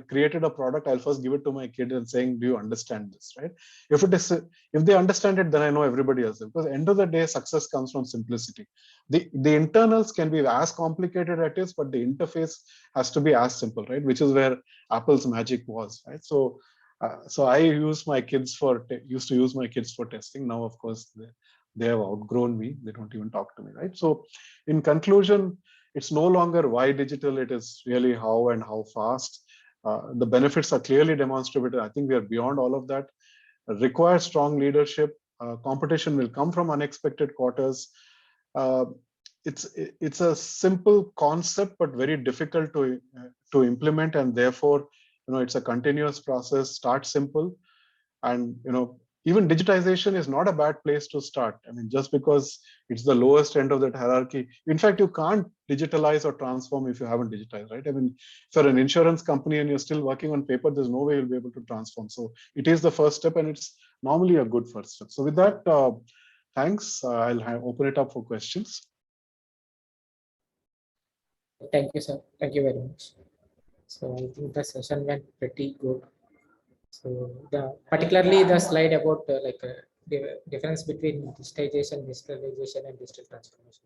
Speaker 2: created a product, I'll first give it to my kid and saying, do you understand this, right? If they understand it, then I know everybody else. Because at the end of the day, success comes from simplicity. The internals can be as complicated as it is, but the interface has to be as simple, right? Which is where Apple's magic was, right? So I used to use my kids for testing. Now, of course, they have outgrown me. They don't even talk to me, right? So in conclusion, it's no longer why digital, it is really how and how fast. The benefits are clearly demonstrated. I think we are beyond all of that. Requires strong leadership. Competition will come from unexpected quarters. It's a simple concept, but very difficult to implement, and therefore, it's a continuous process. Start simple, and even digitization is not a bad place to start. I mean, just because it's the lowest end of that hierarchy. In fact, you can't digitalize or transform if you haven't digitized, right? I mean, if you're an insurance company and you're still working on paper, there's no way you'll be able to transform. So it is the first step, and it's normally a good first step. So with that, thanks. I'll open it up for questions.
Speaker 1: Thank you, sir. Thank you very much. So I think the session went pretty good. So particularly the slide about the difference between digitization, and digital transformation.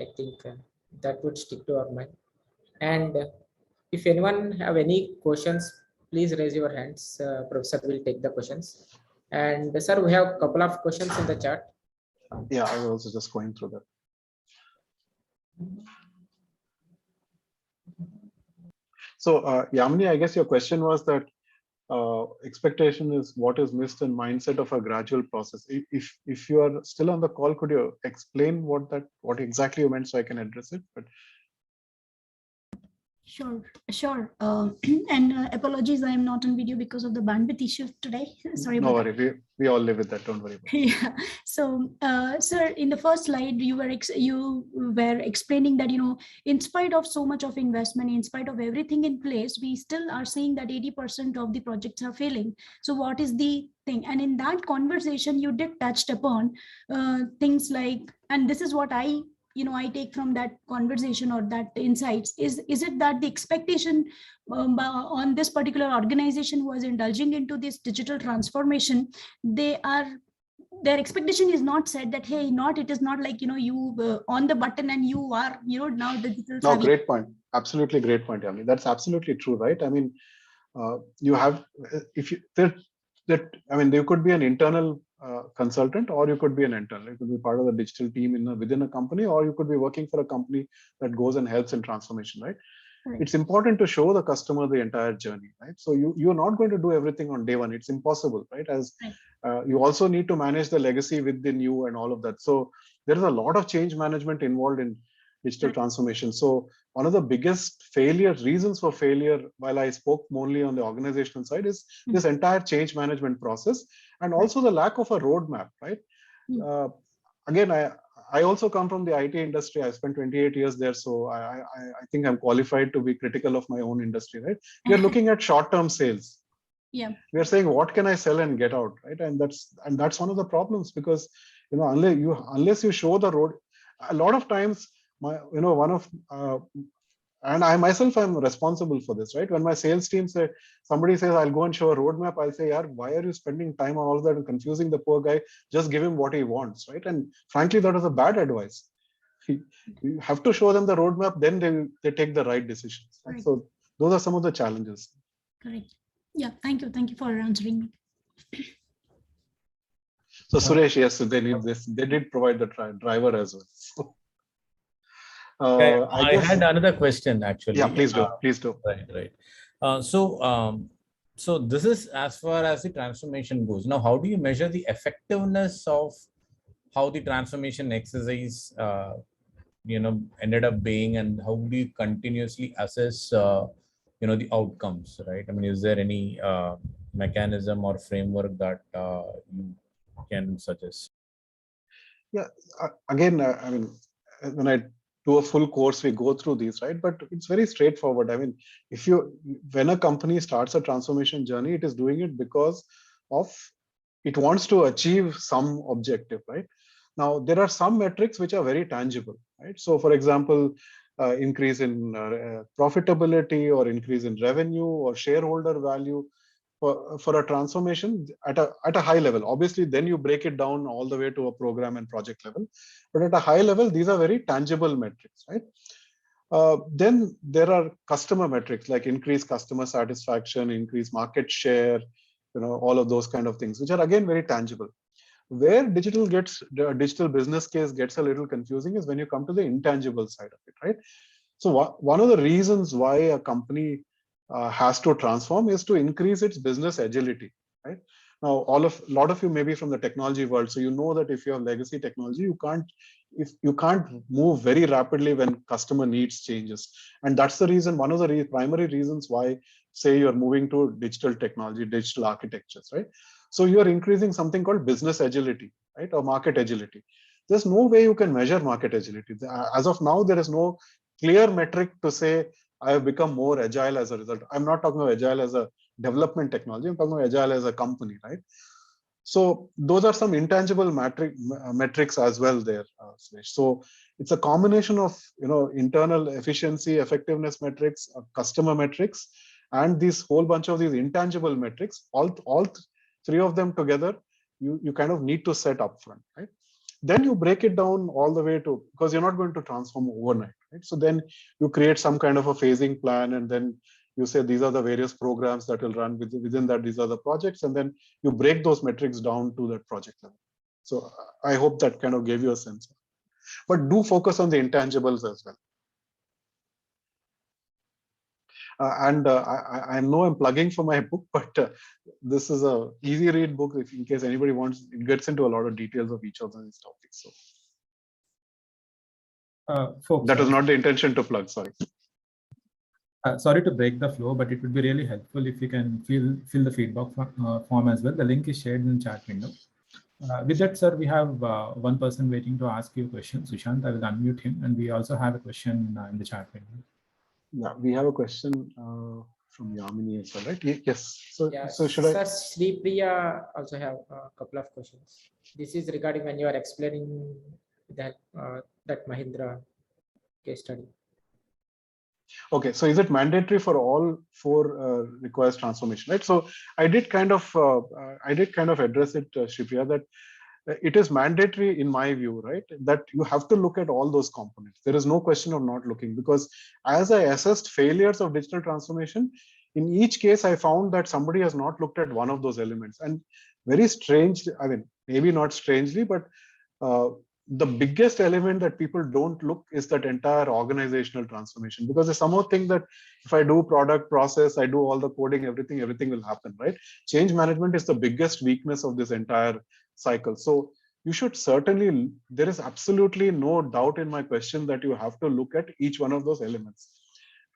Speaker 1: I think that would stick to our mind. And if anyone have any questions, please raise your hands. Professor will take the questions. And sir, we have a couple of questions in the chat.
Speaker 2: Yeah, I was also just going through that. So Yamini, I guess your question was that expectation is what is missed in mindset of a gradual process. If you are still on the call, could you explain what exactly you meant so I can address it? But
Speaker 3: Sure. And apologies, I am not on video because of the bandwidth issue today. Sorry about that.
Speaker 2: No worry, we all live with that. Don't worry about it.
Speaker 3: Yeah. So, sir, in the first slide, you were explaining that, in spite of so much of investment, in spite of everything in place, we still are saying that 80% of the projects are failing. So what is the thing? And in that conversation, you did touched upon things like, and this is what I take from that conversation or that insights, is it that the expectation on this particular organization who was indulging into this digital transformation, their expectation is not said that, hey, it is not like, you on the button and you are, now digital.
Speaker 2: No, great point. Absolutely great point, Yami. That's absolutely true, right? I mean, you have, there could be an internal consultant, or you could be an intern. It could be part of the digital team within a company, or you could be working for a company that goes and helps in transformation, right? Right. It's important to show the customer the entire journey, right? So you're not going to do everything on day one. It's impossible, right? You also need to manage the legacy with the new and all of that. So there is a lot of change management involved in digital transformation. So one of the biggest reasons for failure, while I spoke mainly on the organizational side, is this entire change management process, and also the lack of a roadmap, right? Again, I also come from the IT industry. I spent 28 years there, so I think I'm qualified to be critical of my own industry, right? We are looking at short-term sales.
Speaker 3: Yeah,
Speaker 2: we are saying, what can I sell and get out, right? And that's one of the problems, because unless you show the road, a lot of times, and I myself am responsible for this, right? When my sales team somebody says, I'll go and show a roadmap, I'll say, yaar, why are you spending time on all that and confusing the poor guy? Just give him what he wants, right? And frankly, that is a bad advice. You have to show them the roadmap, then they take the right decisions. Right? So those are some of the challenges.
Speaker 3: Correct. Yeah, thank you for answering me.
Speaker 2: So Suresh, yes, they need this. They did provide the driver as well. So,
Speaker 4: I
Speaker 2: guess,
Speaker 4: had another question actually.
Speaker 2: Yeah, please do. Please do.
Speaker 4: Right. So this is as far as the transformation goes. Now, how do you measure the effectiveness of how the transformation exercise, ended up being, and how do you continuously assess, the outcomes, right? I mean, is there any mechanism or framework that you can suggest?
Speaker 2: Yeah, again, I mean, when I do a full course, we go through these, right? But it's very straightforward. I mean, when a company starts a transformation journey, it is doing it because of it wants to achieve some objective, right? Now, there are some metrics which are very tangible, right? So, for example, increase in profitability or increase in revenue or shareholder value for a transformation at a high level. Obviously, then you break it down all the way to a program and project level. But at a high level, these are very tangible metrics, right? Then there are customer metrics like increased customer satisfaction, increased market share, all of those kind of things, which are again very tangible. Where the digital business case gets a little confusing is when you come to the intangible side of it, right? So one of the reasons why a company has to transform is to increase its business agility, right? Now, a lot of you may be from the technology world, so you know that if you have legacy technology, you can't move very rapidly when customer needs changes, and that's the reason. One of the primary reasons why, say, you're moving to digital technology, digital architectures, right? So you are increasing something called business agility, right, or market agility. There's no way you can measure market agility. As of now, there is no clear metric to say I have become more agile as a result. I'm not talking about agile as a development technology. I'm talking about agile as a company, right? So those are some intangible metrics as well there, Suresh. So it's a combination of internal efficiency, effectiveness metrics, customer metrics, and this whole bunch of these intangible metrics. All three of them together, you kind of need to set up front, right? Then you break it down all the way to, because you're not going to transform overnight, right? So then you create some kind of a phasing plan, and then you say these are the various programs that will run within that. These are the projects, and then you break those metrics down to that project level. So I hope that kind of gave you a sense. But do focus on the intangibles as well. I know I'm plugging for my book, but this is a easy read book. If in case anybody wants, it gets into a lot of details of each of these topics. So
Speaker 5: folks,
Speaker 2: that was not the intention to plug. Sorry.
Speaker 5: Sorry to break the flow, but it would be really helpful if you can fill the feedback form as well. The link is shared in the chat window. With that, sir, we have one person waiting to ask you a question. Sushant, I will unmute him, and we also have a question in the chat window.
Speaker 2: Yeah, we have a question from Yamini as well, right? Yes. So,
Speaker 1: Yeah,
Speaker 2: so should
Speaker 1: Sir,
Speaker 2: I?
Speaker 1: Sri Priya also have a couple of questions. This is regarding when you are explaining that Mahindra case study.
Speaker 2: Okay, so is it mandatory for all four requires transformation, right? So I did kind of address it, Shripriya, that it is mandatory in my view, right? That you have to look at all those components. There is no question of not looking, because as I assessed failures of digital transformation, in each case, I found that somebody has not looked at one of those elements. And very strange, I mean, maybe not strangely, but the biggest element that people don't look is that entire organizational transformation, because they somehow think that if I do product process, I do all the coding, everything will happen, right? Change management is the biggest weakness of this entire cycle. So you should certainly, there is absolutely no doubt in my question that you have to look at each one of those elements.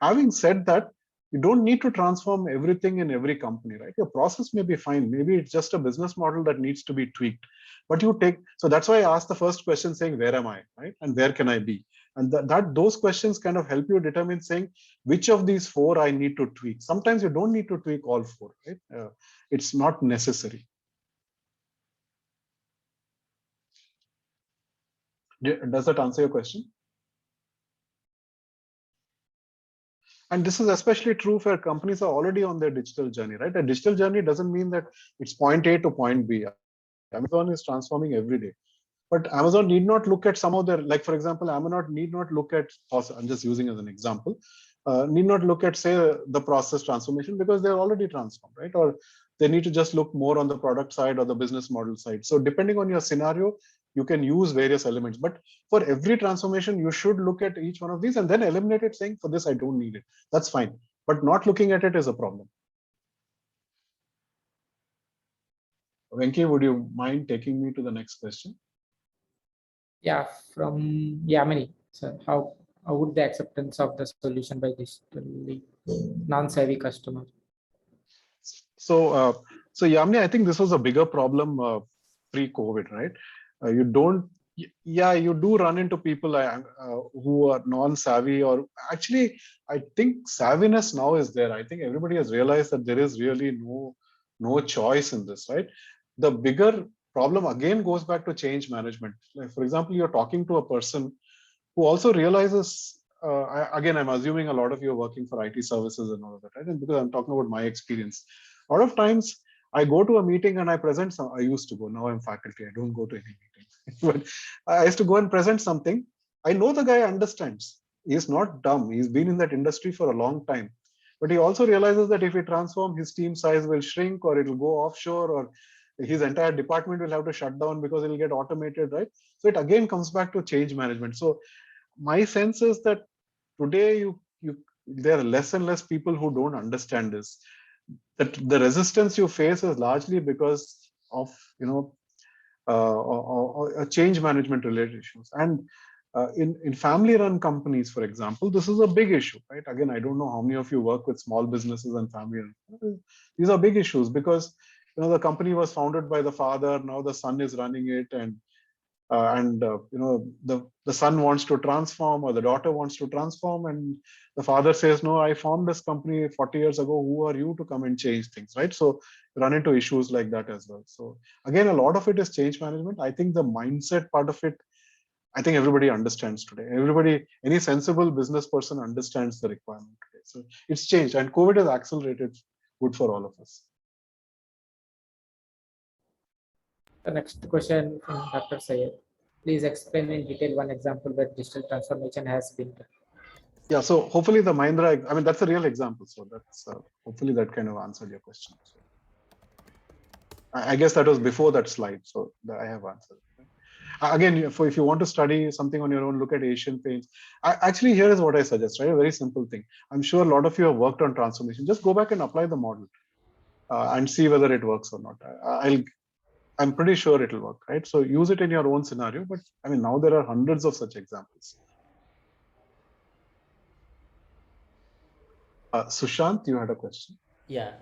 Speaker 2: Having said that, you don't need to transform everything in every company, right? Your process may be fine. Maybe it's just a business model that needs to be tweaked. But so that's why I asked the first question saying, where am I, right? And where can I be? And those questions kind of help you determine saying, which of these four I need to tweak. Sometimes you don't need to tweak all four, right? It's not necessary. Does that answer your question? And this is especially true where companies are already on their digital journey, right? A digital journey doesn't mean that it's point A to point B. Amazon is transforming every day. But Amazon need not look at some of their, like for example, Amazon need not look at, I'm just using as an example, need not look at, say, the process transformation because they're already transformed, right? Or they need to just look more on the product side or the business model side. So depending on your scenario, you can use various elements. But for every transformation, you should look at each one of these and then eliminate it, saying, for this, I don't need it. That's fine. But not looking at it is a problem. Venki, would you mind taking me to the next question?
Speaker 1: Yeah, from Yamini. So how would the acceptance of the solution by digitally non-savvy customer?
Speaker 2: So, Yamini, I think this was a bigger problem pre-COVID, right? You do run into people who are non-savvy, or actually, I think savviness now is there. I think everybody has realized that there is really no choice in this, right? The bigger problem again goes back to change management. Like, for example, you're talking to a person who also realizes, again, I'm assuming a lot of you are working for IT services and all of that, right? And because I'm talking about my experience, a lot of times I go to a meeting and I present some, I used to go, now I'm faculty, I don't go to any meeting. But I used to go and present something. I know the guy understands. He's not dumb. He's been in that industry for a long time. But he also realizes that if he transforms, his team size will shrink, or it will go offshore, or his entire department will have to shut down because it will get automated, right? So it again comes back to change management. So my sense is that today there are less and less people who don't understand this. That the resistance you face is largely because of or change management related issues. And in family-run companies, for example, this is a big issue, right? Again, I don't know how many of you work with small businesses and family-run. These are big issues because the company was founded by the father. Now the son is running it, and the son wants to transform, or the daughter wants to transform, and the father says, no, I formed this company 40 years ago, who are you to come and change things, right? So run into issues like that as well. So again, a lot of it is change management. I think the mindset part of it, I think everybody understands today. Any sensible business person understands the requirement today. So it's changed, and COVID has accelerated good for all of us.
Speaker 1: The next question from Dr. Sayed. Please explain in detail one example where digital transformation has been done.
Speaker 2: Yeah, so hopefully the Mahindra, I mean, that's a real example. So that's hopefully that kind of answered your question. So I guess that was before that slide, so I have answered. Again, if you want to study something on your own, look at Asian Paints. Actually, here is what I suggest, right? A very simple thing. I'm sure a lot of you have worked on transformation. Just go back and apply the model and see whether it works or not. I'm pretty sure it'll work, right? So use it in your own scenario. But I mean, now there are hundreds of such examples. Sushant, you had a question.
Speaker 6: Yeah.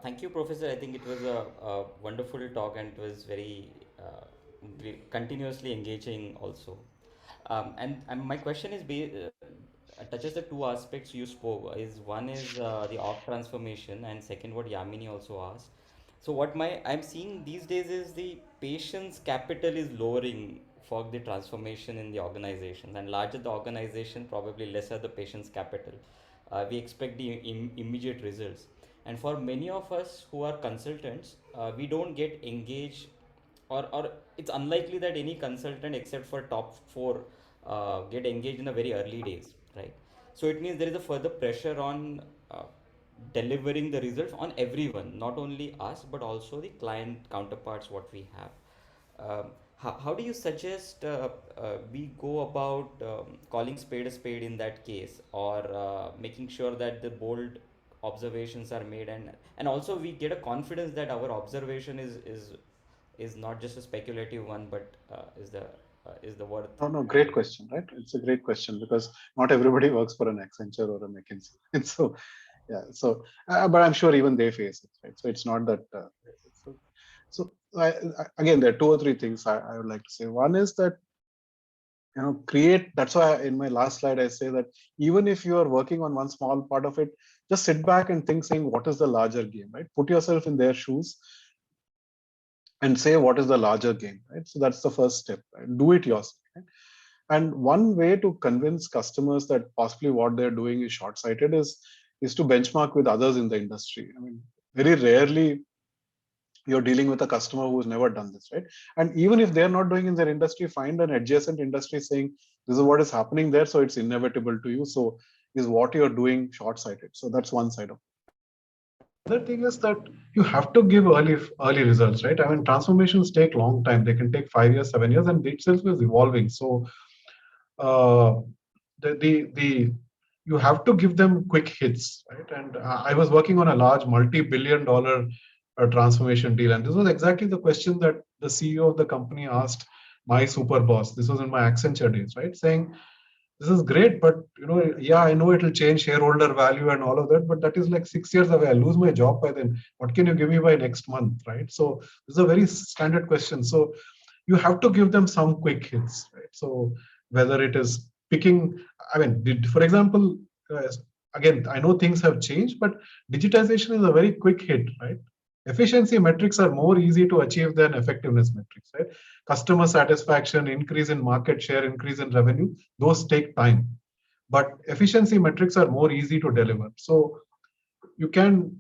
Speaker 6: Thank you, Professor. I think it was a wonderful talk, and it was very continuously engaging also. And my question is touches the two aspects you spoke. One is the org transformation, and second, what Yamini also asked. So what I'm seeing these days is the patience capital is lowering for the transformation in the organization, and larger the organization, probably lesser the patience capital. We expect the immediate results, and for many of us who are consultants, we don't get engaged, or it's unlikely that any consultant except for top four get engaged in the very early days, right? So it means there is a further pressure on delivering the results on everyone, not only us but also the client counterparts what we have. How do you suggest we go about calling spade a spade in that case, or making sure that the bold observations are made, and also we get a confidence that our observation is not just a speculative one, but is the worth.
Speaker 2: No, great question, right? It's a great question because not everybody works for an Accenture or a McKinsey. And so, yeah, so, but I'm sure even they face it, right? So it's not that. Again, there are two or three things I would like to say. One is that, that's why in my last slide, I say that even if you are working on one small part of it, just sit back and think, saying, what is the larger game, right? Put yourself in their shoes and say, what is the larger game, right? So that's the first step, right? Do it yourself. Right? And one way to convince customers that possibly what they're doing is short-sighted is to benchmark with others in the industry. I mean, very rarely you're dealing with a customer who's never done this, right? And even if they're not doing in their industry, find an adjacent industry saying, this is what is happening there, so it's inevitable to you. So is what you're doing short-sighted. So that's one side of it. The other thing is that you have to give early results, right? I mean, transformations take long time. They can take 5 years, 7 years, and itself is evolving. So uh, the you have to give them quick hits, right? And I was working on a large multi-billion-dollar transformation deal, and this was exactly the question that the CEO of the company asked my super boss. This was in my Accenture days, right? Saying, this is great, but yeah, I know it'll change shareholder value and all of that, but that is like 6 years away. I lose my job by then. What can you give me by next month, right? So this is a very standard question. So you have to give them some quick hits, right? So whether it is picking, I mean, for example, again, I know things have changed, but digitization is a very quick hit, right? Efficiency metrics are more easy to achieve than effectiveness metrics, right? Customer satisfaction, increase in market share, increase in revenue, those take time. But efficiency metrics are more easy to deliver. So you can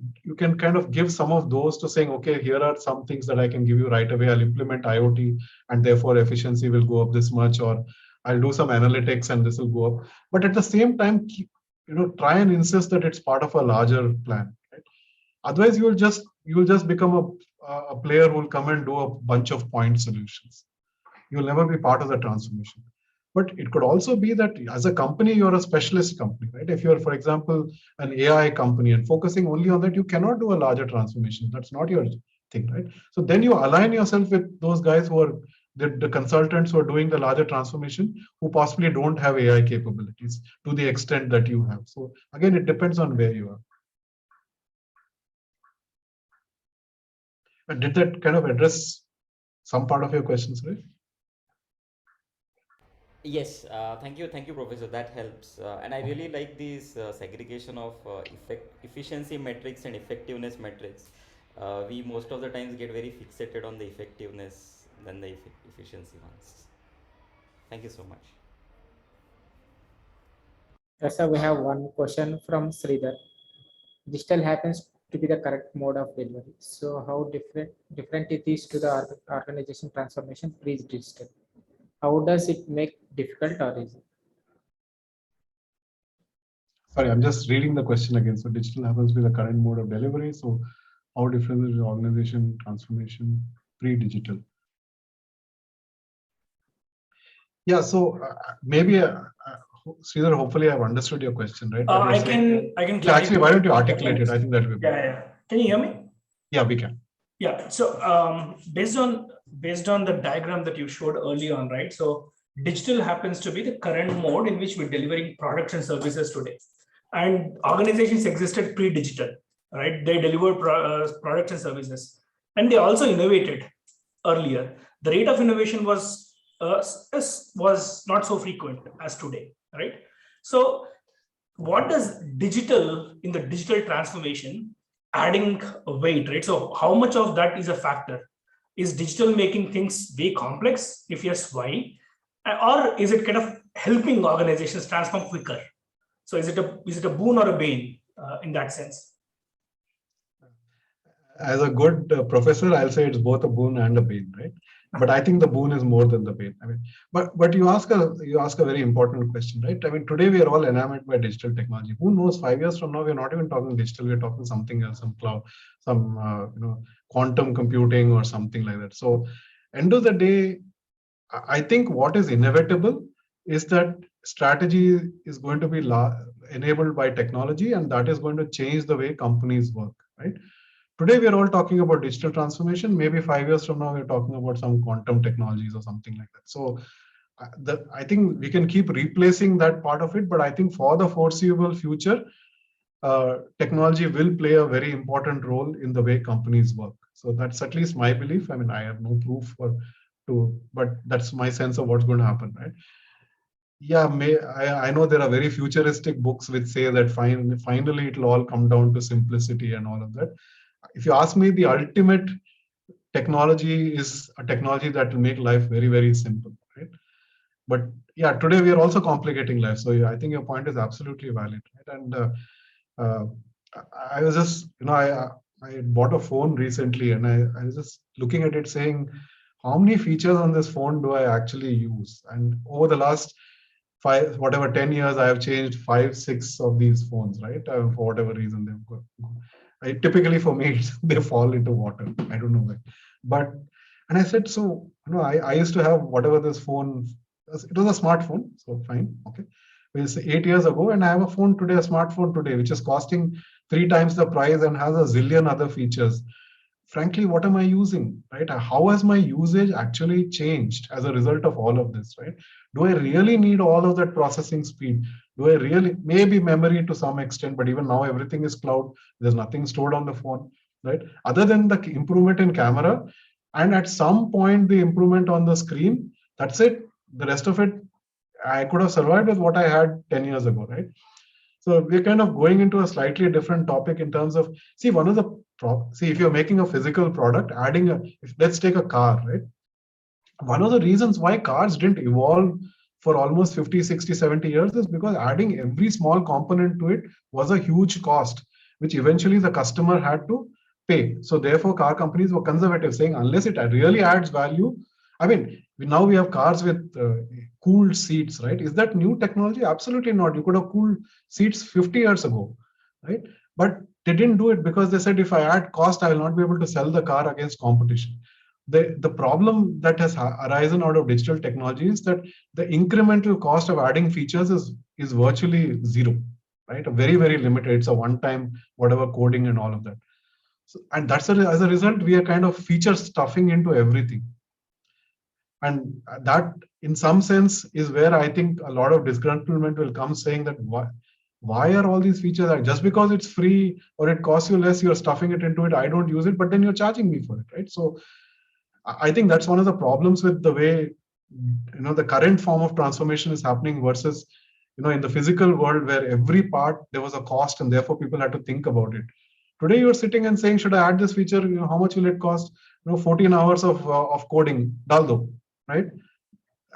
Speaker 2: kind of give some of those to saying, okay, here are some things that I can give you right away. I'll implement IoT and therefore efficiency will go up this much, or I'll do some analytics and this will go up. But at the same time, try and insist that it's part of a larger plan. Right? Otherwise, you will just become a player who will come and do a bunch of point solutions. You will never be part of the transformation. But it could also be that as a company, you're a specialist company, right? If you're, for example, an AI company and focusing only on that, you cannot do a larger transformation. That's not your thing, right? So then you align yourself with those guys who are the consultants who are doing the larger transformation, who possibly don't have AI capabilities to the extent that you have. So again, it depends on where you are. And did that kind of address some part of your questions, right?
Speaker 6: Yes, thank you, Professor. That helps. And I really like this segregation of efficiency metrics and effectiveness metrics. We most of the times get very fixated on the effectiveness than the efficiency ones. Thank you so much.
Speaker 1: Yes, sir, we have one question from Sridhar. Digital happens to be the correct mode of delivery. So how different it is to the organization transformation pre-digital? How does it make difficult or easy?
Speaker 2: Sorry, I'm just reading the question again. So digital happens with the current mode of delivery. So how different is the organization transformation pre-digital? Yeah, so maybe Sridhar, hopefully I've understood your question, right?
Speaker 7: I can
Speaker 2: Actually, why don't you articulate it? I think that will be
Speaker 7: better. Yeah. Can you hear me?
Speaker 2: Yeah, we can.
Speaker 7: Yeah. So based on the diagram that you showed early on, right? So digital happens to be the current mode in which we're delivering products and services today. And organizations existed pre-digital, right? They delivered products and services, and they also innovated earlier. The rate of innovation was not so frequent as today, right? So what does digital in the digital transformation adding weight, right? So how much of that is a factor? Is digital making things way complex? If yes, why? Or is it kind of helping organizations transform quicker? So is it a boon or a bane in that sense?
Speaker 2: As a good professor, I'll say it's both a boon and a bane, right? But I think the boon is more than the bane. I mean, but you ask a very important question, right? I mean, today we are all enamored by digital technology. Who knows? 5 years from now, we're not even talking digital. We're talking something else, some cloud, some quantum computing or something like that. So, end of the day, I think what is inevitable is that strategy is going to be enabled by technology, and that is going to change the way companies work, right? Today, we are all talking about digital transformation. Maybe 5 years from now, we're talking about some quantum technologies or something like that. So I think we can keep replacing that part of it, but I think for the foreseeable future, technology will play a very important role in the way companies work. So that's at least my belief. I mean, I have no proof but that's my sense of what's going to happen, right? Yeah, I know there are very futuristic books which say that finally it'll all come down to simplicity and all of that. If you ask me, the ultimate technology is a technology that will make life very, very simple, right? But yeah, today we are also complicating life. So I think your point is absolutely valid, right? And I was just, I bought a phone recently, and I was just looking at it saying, how many features on this phone do I actually use? And over the last whatever 10 years, I have changed 5, 6 of these phones, right? For whatever reason they've got. Typically for me, they fall into water. I don't know why. But, and I said, so, I used to have whatever this phone, it was a smartphone, so fine, okay. It's 8 years ago, and I have a phone today, a smartphone today, which is costing 3 times the price and has a zillion other features. Frankly, what am I using, right? How has my usage actually changed as a result of all of this, right? Do I really need all of that processing speed? Do I really, maybe memory to some extent, but even now everything is cloud. There's nothing stored on the phone, right? Other than the improvement in camera, and at some point the improvement on the screen, that's it. The rest of it, I could have survived with what I had 10 years ago, right? So we're kind of going into a slightly different topic in terms of, see, one of the, if you're making a physical product, let's take a car, right? One of the reasons why cars didn't evolve for almost 50, 60, 70 years is because adding every small component to it was a huge cost, which eventually the customer had to pay. So therefore, car companies were conservative, saying unless it really adds value. I mean, now we have cars with cooled seats, right? Is that new technology? Absolutely not. You could have cooled seats 50 years ago, right? But they didn't do it because they said, if I add cost, I will not be able to sell the car against competition. The problem that has arisen out of digital technology is that the incremental cost of adding features is virtually zero, right? Very, very limited. It's a one-time whatever coding and all of that. So, and that's as a result, we are kind of feature stuffing into everything. And that, in some sense, is where I think a lot of disgruntlement will come, saying that why are all these features, just because it's free or it costs you less, you're stuffing it into it, I don't use it, but then you're charging me for it, right? So I think that's one of the problems with the way, the current form of transformation is happening versus, in the physical world where every part there was a cost and therefore people had to think about it. Today you're sitting and saying, should I add this feature? How much will it cost? 14 hours of coding, daldo, right?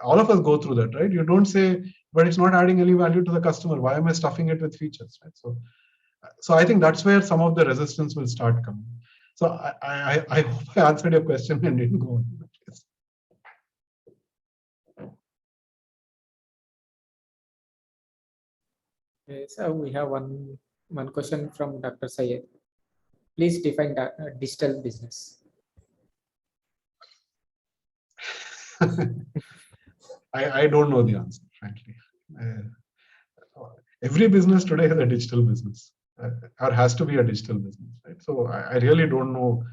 Speaker 2: All of us go through that, right? You don't say, but it's not adding any value to the customer. Why am I stuffing it with features, right? So I think that's where some of the resistance will start coming. So I hope I answered your question and didn't go on.
Speaker 1: Okay, so we have one question from Dr. Sayed. Please define digital business.
Speaker 2: I don't know the answer, frankly. Every business today is a digital business, or has to be a digital business, right? So I really don't know.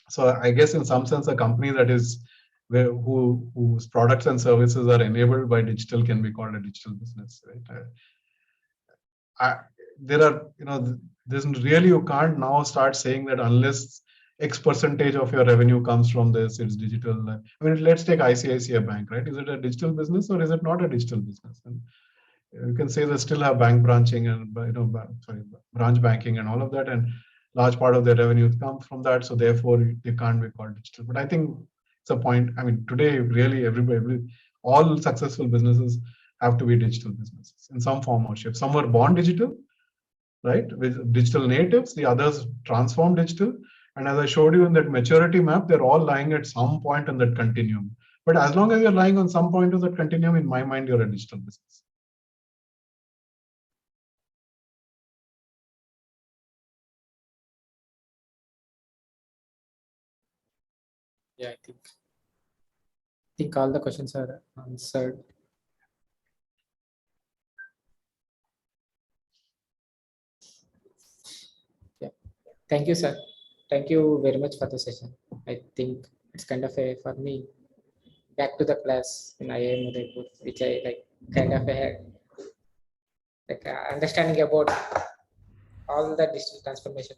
Speaker 2: So I guess in some sense, a company that is whose products and services are enabled by digital can be called a digital business, right? There are, there's really, you can't now start saying that unless X percentage of your revenue comes from this, it's digital. I mean, let's take ICICI Bank, right? Is it a digital business or is it not a digital business? And you can say they still have bank branching and branch banking and all of that, and large part of their revenue comes from that. So therefore, they can't be called digital. But I think it's a point. I mean, today, really, all successful businesses have to be digital businesses in some form or shape. Some were born digital, right, with digital natives. The others transformed digital. And as I showed you in that maturity map, they're all lying at some point in that continuum. But as long as you're lying on some point of that continuum, in my mind, you're a digital business.
Speaker 1: Yeah, I think all the questions are answered. Yeah, thank you, sir. Thank you very much for the session. I think it's kind of for me, back to the class in IIM-Udaipur, which I kind of had understanding about all the digital transformation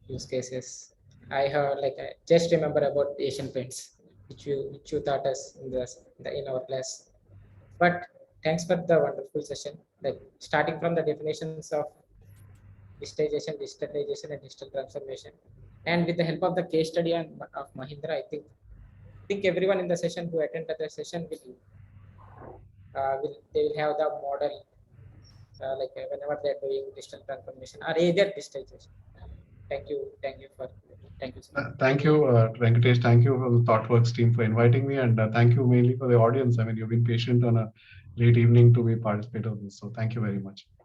Speaker 1: use cases. I heard I just remember about Asian Paints, which you taught us in our class. But thanks for the wonderful session. Starting from the definitions of digitalization, and digital transformation, and with the help of the case study of Mahindra, I think everyone in the session who attended the session they will have the model whenever they're doing digital transformation or either digitalization. Thank you. Thank you for. Thank you, sir.
Speaker 2: Thank you, Venkatesh. Thank you for the ThoughtWorks team for inviting me, and thank you mainly for the audience. I mean, you've been patient on a late evening to be participant of this, so thank you very much.